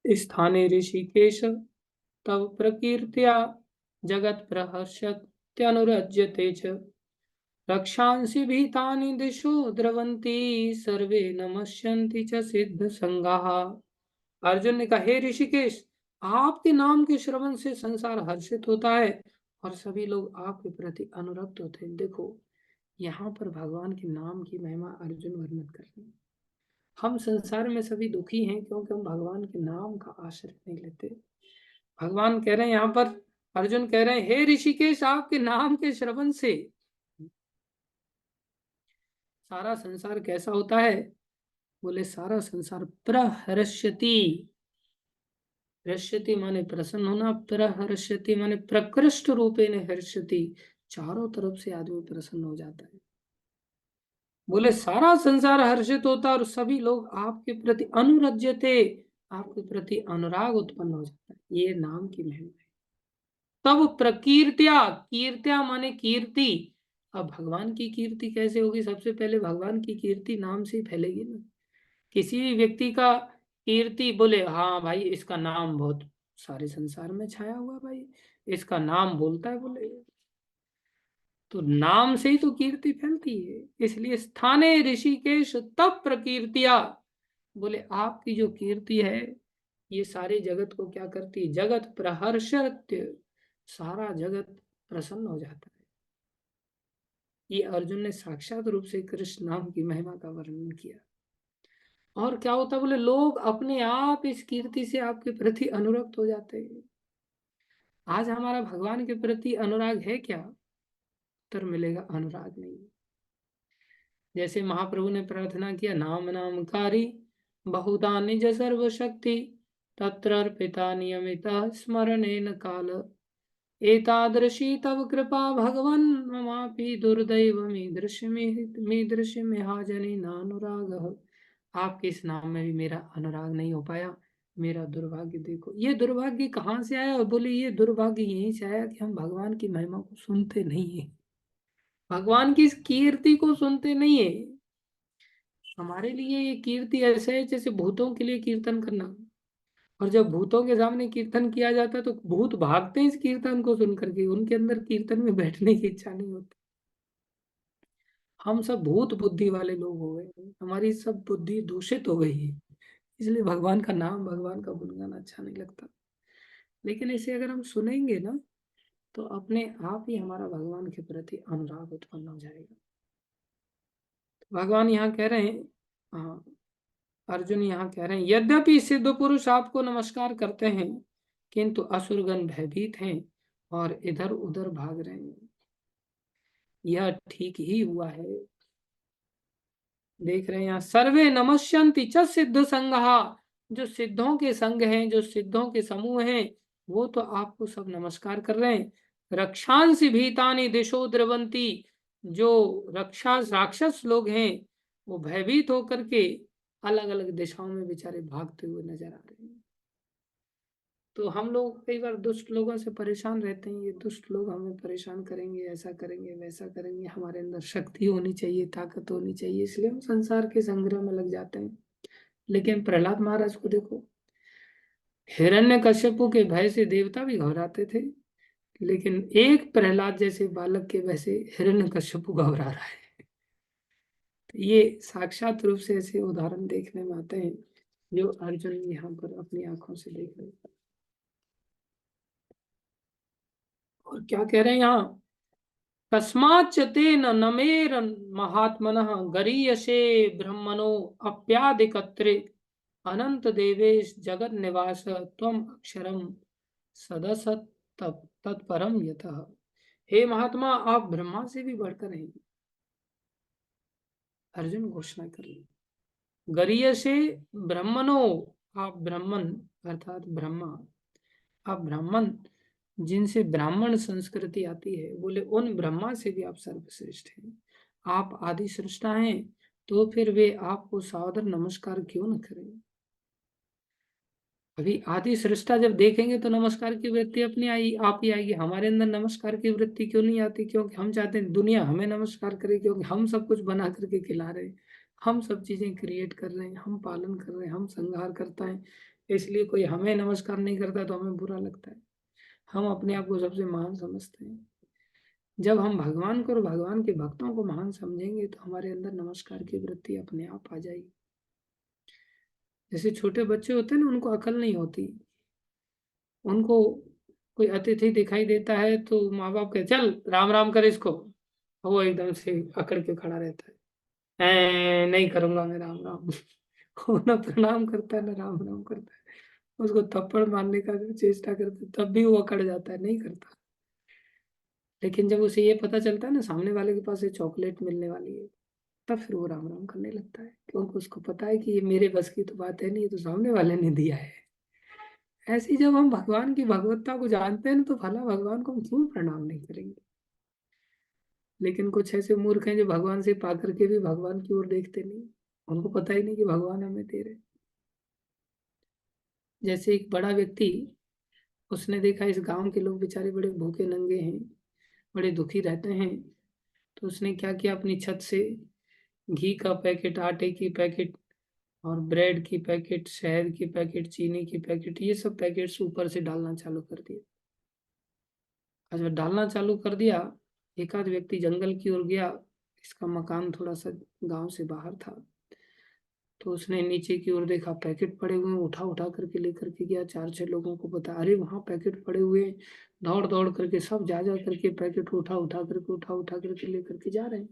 स्थाने ऋषिकेश तव प्रकीर्त्या जगत प्रहर्षत्यनुरज्यते च रक्षांसि भीतानि दिशो द्रवन्ति सर्वे नमस्यन्ति च सिद्ध संगाः। अर्जुन ने कहा, हे ऋषिकेश, आपके नाम के श्रवण से संसार हर्षित होता है और सभी लोग आपके प्रति अनुरक्त होते हैं। देखो यहाँ पर भगवान के नाम की महिमा अर्जुन वर्णन कर रहे हैं। हम संसार में सभी दुखी हैं क्योंकि हम भगवान के नाम का आश्रय नहीं लेते। भगवान कह रहे हैं यहाँ पर, अर्जुन कह रहे हैं, हे ऋषिकेश, आपके नाम के श्रवण से सारा संसार कैसा होता है? बोले सारा संसार प्रहर्षति। हर्षति माने प्रसन्न होना, प्रहर्षति माने प्रकृष्ट रूपेण हर्षति, चारों तरफ से आदमी प्रसन्न हो जाता है। बोले सारा संसार हर्षित होता और सभी लोग आपके प्रति अनुरज्यते, आपके प्रति अनुराग उत्पन्न हो जाता है। ये नाम की महिमा है। तब प्रकीर्त्या, कीर्त्या माने कीर्ति। अब भगवान की कीर्ति कैसे होगी? सबसे पहले भगवान की कीर्ति नाम से ही फैलेगी ना। किसी भी व्यक्ति का कीर्ति, बोले हाँ भाई इसका नाम बहुत सारे संसार में छाया हुआ, भाई इसका नाम बोलता है, बोले तो नाम से ही तो कीर्ति फैलती है। इसलिए स्थाने ऋषिकेश तब प्रकीर्तिया, बोले आपकी जो कीर्ति है ये सारे जगत को क्या करती है? जगत प्रहर्षत्य, सारा जगत प्रसन्न हो जाता है। ये अर्जुन ने साक्षात रूप से कृष्ण नाम की महिमा का वर्णन किया। और क्या होता है? बोले लोग अपने आप इस कीर्ति से आपके प्रति अनुरक्त हो जाते हैं। आज हमारा भगवान के प्रति अनुराग है क्या? उत्तर मिलेगा, अनुराग नहीं। जैसे महाप्रभु ने प्रार्थना किया, नाम नामकारी बहुधा निज सर्वशक्ति तत्र अर्पिता नियमिता स्मरणेन काल एतादृशी तव कृपा भगवन् ममापि दुर्दैवमीदृशमे हाजनि नानुरागः। आपके इस नाम में भी मेरा अनुराग नहीं हो पाया, मेरा दुर्भाग्य देखो। ये दुर्भाग्य कहाँ से आया? और बोले ये दुर्भाग्य यहीं से आया कि हम भगवान की महिमा को सुनते नहीं है, भगवान की इस कीर्ति को सुनते नहीं है। हमारे लिए ये कीर्ति ऐसे है जैसे भूतों के लिए कीर्तन करना। और जब भूतों के सामने कीर्तन किया जाता है तो भूत भागते हैं इस कीर्तन को सुन करके, उनके अंदर कीर्तन में बैठने की इच्छा नहीं होती। हम सब भूत बुद्धि वाले लोग हो गए, हमारी सब बुद्धि दूषित हो गई है, इसलिए भगवान का नाम, भगवान का गुणगान अच्छा नहीं लगता। लेकिन इसे अगर हम सुनेंगे ना तो अपने आप ही हमारा भगवान के प्रति अनुराग उत्पन्न हो जाएगा। तो भगवान यहाँ कह रहे हैं, हाँ अर्जुन यहाँ कह रहे हैं, यद्यपि सिद्ध पुरुष आपको नमस्कार करते हैं किंतु असुरगण भयभीत हैं और इधर उधर भाग रहे हैं। यह ठीक ही हुआ है। देख रहे हैं यहाँ, सर्वे नमस्यन्ति च सिद्ध संघा, जो सिद्धों के संघ हैं, जो सिद्धों के समूह हैं, वो तो आपको सब नमस्कार कर रहे हैं। रक्षांसि भीतानि दिशो द्रवंती, जो राक्षस लोग हैं वो भयभीत होकर के अलग अलग दिशाओं में बेचारे भागते हुए नजर आ रहे हैं। तो हम लोग कई बार दुष्ट लोगों से परेशान रहते हैं, ये दुष्ट लोग हमें परेशान करेंगे, ऐसा करेंगे वैसा करेंगे, हमारे अंदर शक्ति होनी चाहिए, ताकत होनी चाहिए, इसलिए हम संसार के संग्रह में लग जाते हैं। लेकिन प्रहलाद महाराज को देखो, हिरण्यकश्यपु के भय से देवता भी घबराते थे, लेकिन एक प्रहलाद जैसे बालक के भय से हिरण्यकश्यपु घबरा रहा है। तो ये साक्षात रूप से ऐसे उदाहरण देखने में आते हैं जो अर्जुन यहाँ पर अपनी आंखों से देख रहे हैं। और क्या कह रहे हैं यहाँ, कस्माच्च तेन नमेर महात्मनः गरीयसे ब्रह्मणो अप्यादिकत्रे अनंत देवेश जगत निवास त्वम अक्षरम सदसत तत्परम यतः। हे महात्मा, आप ब्रह्मा से भी बढ़कर हैं, अर्जुन घोषणा कर रहे। गरीयसे ब्रह्मणो, आप ब्राह्मण अर्थात ब्रह्मा, आप ब्राह्मण जिनसे ब्राह्मण संस्कृति आती है, बोले उन ब्रह्मा से भी आप सर्वश्रेष्ठ हैं। आप आदि सृष्टा हैं, तो फिर वे आपको सादर नमस्कार क्यों न करें? अभी आदि सृष्टा जब देखेंगे तो नमस्कार की वृत्ति अपनी आई आप ही आएगी। हमारे अंदर नमस्कार की वृत्ति क्यों नहीं आती? क्योंकि हम चाहते हैं दुनिया हमें नमस्कार करे, क्योंकि हम सब कुछ बना करके खिला रहे हैं, हम सब चीजें क्रिएट कर रहे हैं, हम पालन कर रहे हैं, हम संहार करता है, इसलिए कोई हमें नमस्कार नहीं करता तो हमें बुरा लगता है, हम अपने आप को सबसे महान समझते हैं। जब हम भगवान को और भगवान के भक्तों को महान समझेंगे तो हमारे अंदर नमस्कार की वृत्ति अपने आप आ जाएगी। जैसे छोटे बच्चे होते हैं ना, उनको अकल नहीं होती, उनको कोई अतिथि दिखाई देता है तो माँ बाप कहते चल राम राम कर इसको, वो एकदम से अकड़ के खड़ा रहता है, नहीं करूंगा मैं राम राम वो ना प्रणाम करता है ना राम राम करता है। उसको थप्पड़ मारने का भी चेष्टा करते तब भी वो अकड़ जाता है, नहीं करता। लेकिन जब उसे ये पता चलता है ना सामने वाले के पास ये चॉकलेट मिलने वाली है, तब फिर वो राम राम करने लगता है, क्योंकि उसको पता है कि ये मेरे बस की तो बात है नहीं, ये तो सामने वाले ने दिया है। ऐसे ही जब हम भगवान की भगवत्ता को जानते हैं ना, तो भला भगवान को हम क्यों प्रणाम नहीं करेंगे। लेकिन कुछ ऐसे मूर्ख हैं जो भगवान से पा करके भी भगवान की ओर देखते नहीं। उनको पता ही नहीं कि भगवान हमें दे रहे। जैसे एक बड़ा व्यक्ति, उसने देखा इस गांव के लोग बेचारे बड़े भूखे नंगे हैं, बड़े दुखी रहते हैं। तो उसने क्या किया, अपनी छत से घी का पैकेट, आटे की पैकेट और ब्रेड की पैकेट, शहद की पैकेट, चीनी की पैकेट, ये सब पैकेट्स ऊपर से डालना चालू कर दिया। और जब डालना चालू कर दिया, एक आध व्यक्ति जंगल की ओर गया। इसका मकान थोड़ा सा गांव से बाहर था। तो उसने नीचे की ओर देखा, पैकेट पड़े हुए हैं, उठा उठा करके लेकर के गया। चार छह लोगों को बता, अरे वहां पैकेट पड़े हुए हैं। दौड़ दौड़ करके सब जा जा करके पैकेट उठा उठा करके लेकर के जा रहे हैं।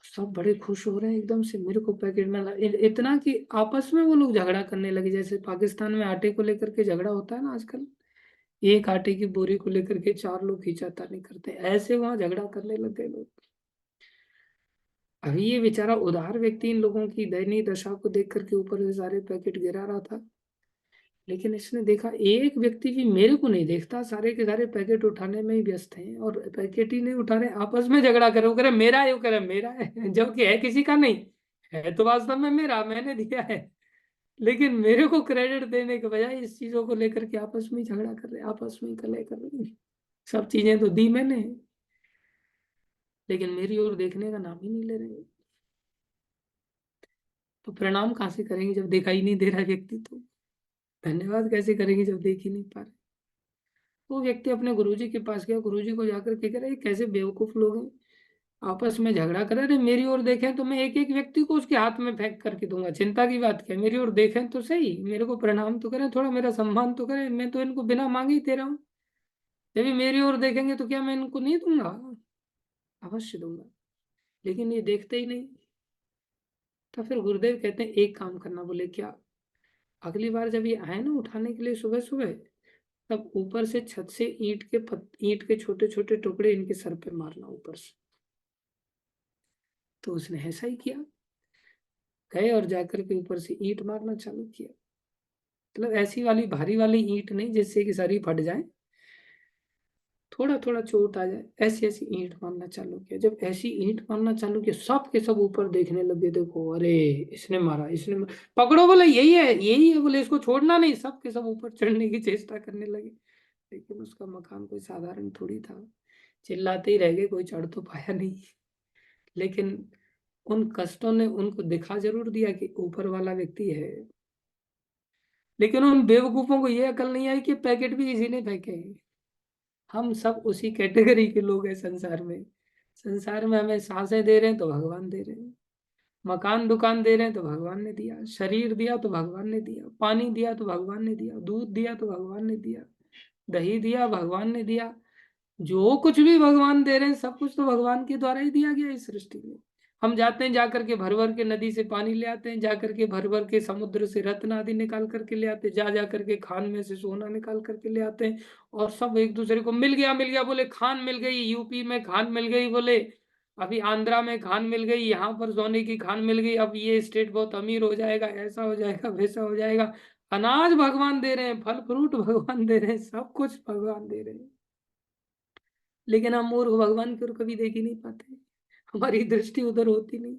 सब बड़े खुश हो रहे हैं, एकदम से मेरे को पैकेट में इतना कि आपस में वो लोग झगड़ा करने लगे। जैसे पाकिस्तान में आटे को लेकर के झगड़ा होता है ना आजकल, एक आटे की बोरी को लेकर के चार लोग खींचातानी करते हैं, ऐसे वहां झगड़ा करने लग गए लोग। अभी ये बेचारा उदार व्यक्ति इन लोगों की दयनीय दशा को देख करके ऊपर से सारे पैकेट गिरा रहा था। लेकिन इसने देखा एक व्यक्ति भी मेरे को नहीं देखता, सारे के सारे पैकेट उठाने में ही व्यस्त हैं, और पैकेट ही नहीं उठा रहे, आपस में झगड़ा करे। वो करे मेरा है, वो करे मेरा है, जबकि है किसी का नहीं। है तो वास्तव में मेरा, मैंने दिया है। लेकिन मेरे को क्रेडिट देने के बजाय इस चीजों को लेकर के आपस में ही झगड़ा कर रहे, आपस में ही कलह कर रहे। सब चीजें तो दी मैंने, लेकिन मेरी ओर देखने का नाम ही नहीं ले रहे। तो प्रणाम कहाँ से करेंगे जब देखा ही नहीं दे रहा व्यक्ति, तो धन्यवाद कैसे करेंगे जब देख ही नहीं पा रहे। वो व्यक्ति अपने गुरुजी के पास गया, गुरुजी को जाकर के कह रहे कैसे बेवकूफ लोग हैं, आपस में झगड़ा कर रहे, मेरी ओर देखें तो मैं एक एक व्यक्ति को उसके हाथ में फेंक करके दूंगा, चिंता की बात क्या है, मेरी ओर देखें तो सही, मेरे को प्रणाम तो करें, थोड़ा मेरा सम्मान तो करें, मैं तो इनको बिना मांगे ही दे रहा हूँ। जब भी मेरी ओर देखेंगे तो क्या मैं इनको नहीं दूंगा, अवश्य दूंगा। लेकिन ये देखते ही नहीं। तो फिर गुरुदेव कहते हैं एक काम करना, बोले क्या, अगली बार जब ये आए ना उठाने के लिए सुबह सुबह, तब ऊपर से छत से ईंट के छोटे छोटे टुकड़े इनके सर पे मारना ऊपर से। तो उसने ऐसा ही किया, गए और जाकर के ऊपर से ईंट मारना चालू किया। मतलब ऐसी वाली भारी वाली ईंट नहीं जिससे कि सारी फट जाए, थोड़ा थोड़ा चोट आ जाए, ऐसी ऐसी ईंट मारना चालू किया। जब ऐसी ईंट मारना चालू किया, सब के सब ऊपर देखने लगे, देखो अरे इसने मारा, पकड़ो, बोले यही है यही है, बोले इसको छोड़ना नहीं, सब के सब ऊपर चढ़ने की चेष्टा करने लगे। लेकिन उसका मकान कोई साधारण थोड़ी था, चिल्लाते ही रह गए, कोई चढ़ तो पाया नहीं। लेकिन उन कष्टों ने उनको दिखा जरूर दिया कि ऊपर वाला व्यक्ति है। लेकिन उन बेवकूफों को ये अकल नहीं आई कि पैकेट भी किसी ने फेंके हैं। हम सब उसी कैटेगरी के लोग हैं संसार में। संसार में हमें सांसें दे रहे हैं तो भगवान दे रहे हैं, मकान दुकान दे रहे हैं तो भगवान ने दिया, शरीर दिया तो भगवान ने दिया, पानी दिया तो भगवान ने दिया, दूध दिया तो भगवान ने दिया, दही दिया भगवान ने दिया। जो कुछ भी भगवान दे रहे हैं, सब कुछ तो भगवान के द्वारा ही दिया गया इस सृष्टि में। हम जाते हैं जाकर के भर भर के नदी से पानी ले आते हैं, जाकर के भर भर के समुद्र से रत्न आदि निकाल करके ले आते हैं, जा जा करके खान में से सोना निकाल करके ले आते हैं। और सब एक दूसरे को मिल गया बोले, खान मिल गई, यूपी में खान मिल गई बोले, अभी आंध्रा में खान मिल गई, यहाँ पर सोने की खान मिल गई, अब ये स्टेट बहुत अमीर हो जाएगा, ऐसा हो जाएगा वैसा हो जाएगा। अनाज भगवान दे रहे हैं, फल फ्रूट भगवान दे रहे हैं, सब कुछ भगवान दे रहे हैं। लेकिन हम मूर्ख भगवान की ओर कभी देख ही नहीं पाते, हमारी दृष्टि उधर होती नहीं।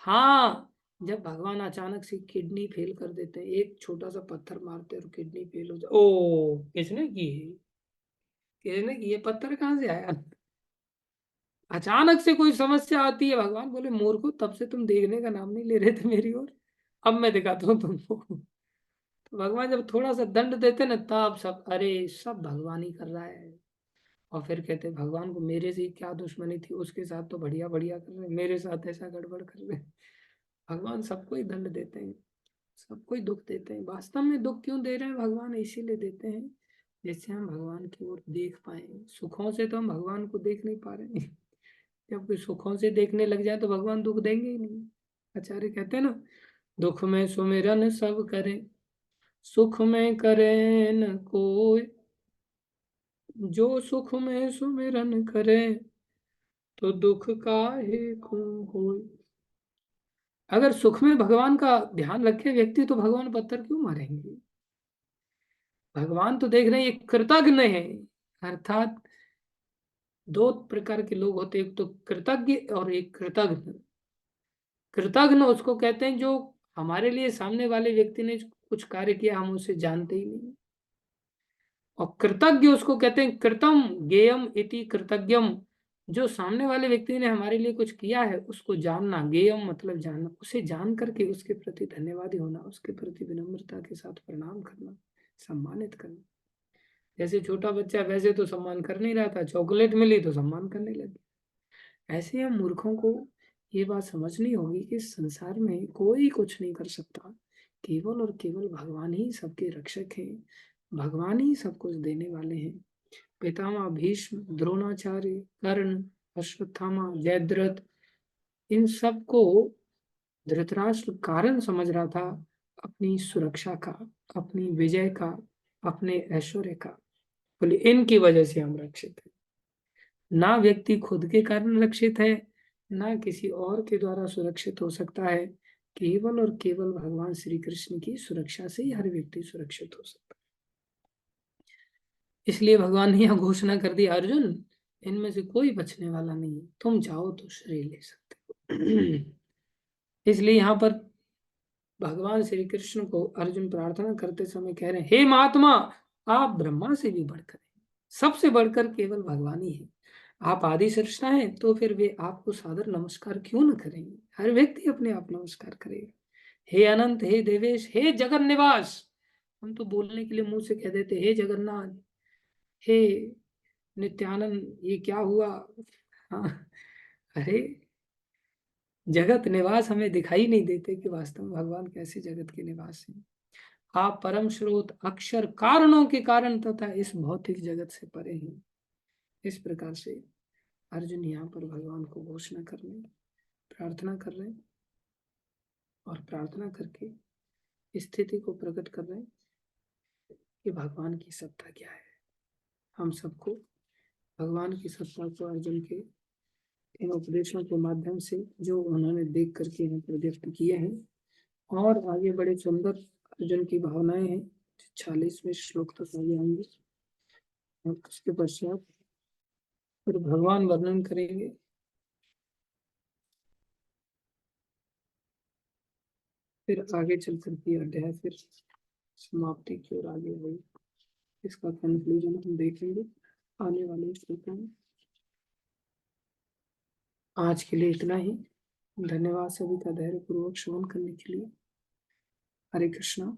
हाँ, जब भगवान अचानक से किडनी फेल कर देते हैं, एक छोटा सा पत्थर मारते हैं और किडनी फेल हो जाए, ओ किसने की है, किसने की, ये पत्थर कहाँ से आया। अचानक से कोई समस्या आती है, भगवान बोले मूर्खो, तब से तुम देखने का नाम नहीं ले रहे थे मेरी ओर, अब मैं दिखाता हूँ तुमको। तो भगवान जब थोड़ा सा दंड देते ना, तब सब अरे सब भगवान ही कर रहा है। और फिर कहते भगवान को मेरे से क्या दुश्मनी थी, उसके साथ तो बढ़िया बढ़िया कर रहे हैं, मेरे साथ ऐसा गड़बड़ कर रहे हैं। भगवान सबको ही दंड देते हैं, सबको ही दुख देते हैं। वास्तव में दुख क्यों दे रहे हैं भगवान, इसीलिए देते हैं जिससे हम भगवान की ओर देख पाए। सुखों से तो हम भगवान को देख नहीं पा रहे हैं। जब कोई सुखों से देखने लग जाए तो भगवान दुख देंगे ही नहीं। आचार्य कहते हैं ना, दुख में सुमिरन सब करे, सुख में करे न कोई। जो सुख में सुमिरन करे, तो दुख काहे को होय। अगर सुख में भगवान का ध्यान रखे व्यक्ति, तो भगवान पत्थर क्यों मारेंगे। भगवान तो देख रहे हैं, ये कृतज्ञ है। अर्थात दो प्रकार के लोग होते हैं, एक तो कृतज्ञ और एक कृतज्ञ। कृतज्ञ उसको कहते हैं जो हमारे लिए सामने वाले व्यक्ति ने कुछ कार्य किया, हम उसे जानते ही नहीं। और कृतज्ञ उसको कहते हैं कृतम ज्ञेयम इति कृतज्ञम। जो सामने वाले व्यक्ति ने हमारे लिए कुछ किया है, उसको जानना। ज्ञेयम मतलब जानना, उसे जान करके उसके प्रति धन्यवादी होना, उसके प्रति विनम्रता के साथ प्रणाम करना, सम्मानित करना। जैसे छोटा बच्चा वैसे तो सम्मान कर नहीं रहा था, चॉकलेट मिली तो सम्मान करने लगे। ऐसे हम मूर्खों को ये बात समझनी होगी कि इस संसार में कोई कुछ नहीं कर सकता, केवल और केवल भगवान ही सबके रक्षक हैं, भगवान ही सब कुछ देने वाले हैं। पितामह भीष्म, द्रोणाचार्य, कर्ण, अश्वत्थामा, जयद्रथ, इन सबको धृतराष्ट्र कारण समझ रहा था अपनी सुरक्षा का, अपनी विजय का, अपने ऐश्वर्य का। बोले इनकी वजह से हम रक्षित हैं। ना व्यक्ति खुद के कारण रक्षित है, ना किसी और के द्वारा सुरक्षित हो सकता है। केवल और केवल भगवान श्री कृष्ण की सुरक्षा से ही हर व्यक्ति सुरक्षित हो सकता है। इसलिए भगवान ने यह घोषणा कर दी, अर्जुन इनमें से कोई बचने वाला नहीं है, तुम चाहो तो शरीर ले सकते हो। इसलिए यहाँ पर भगवान श्री कृष्ण को अर्जुन प्रार्थना करते समय कह रहे हैं, हे महात्मा, आप ब्रह्मा से भी बढ़कर हैं, सबसे बढ़कर केवल भगवान ही है। आप आदि सृष्टा हैं, तो फिर वे आपको सादर नमस्कार क्यों न करेंगे। हर व्यक्ति अपने आप नमस्कार करेगा। हे अनंत, हे देवेश, हे जगन निवास। हम तो बोलने के लिए मुंह से कह देते हे जगन्नाथ, हे नित्यानंद, ये क्या हुआ। हाँ, अरे जगत निवास हमें दिखाई नहीं देते कि वास्तव में भगवान कैसे जगत के निवास हैं। आप परम स्रोत, अक्षर, कारणों के कारण तथा इस भौतिक जगत से परे हैं। इस प्रकार से अर्जुन यहाँ पर भगवान को घोषणा कर रहे हैं, प्रार्थना कर रहे हैं, और प्रार्थना करके स्थिति को प्रकट कर रहे हैं कि भगवान की सत्ता क्या है। हम सबको भगवान की सत्ता को अर्जुन के इन उपदेशों के माध्यम से जो उन्होंने देख करके यहाँ पर व्यक्त किए हैं, और आगे बड़े सुंदर अर्जुन की भावनाएं हैं। 46वें श्लोक तक आगे आएंगे, और उसके पश्चात फिर भगवान वर्णन करेंगे। फिर आगे चल करके अध्याय फिर समाप्ति की ओर आगे बढ़े। इसका कंक्लूजन हम देखेंगे आने वाले श्लोकों में। आज के लिए इतना ही। धन्यवाद सभी का धैर्य पूर्वक श्रवण करने के लिए। हरे कृष्णा।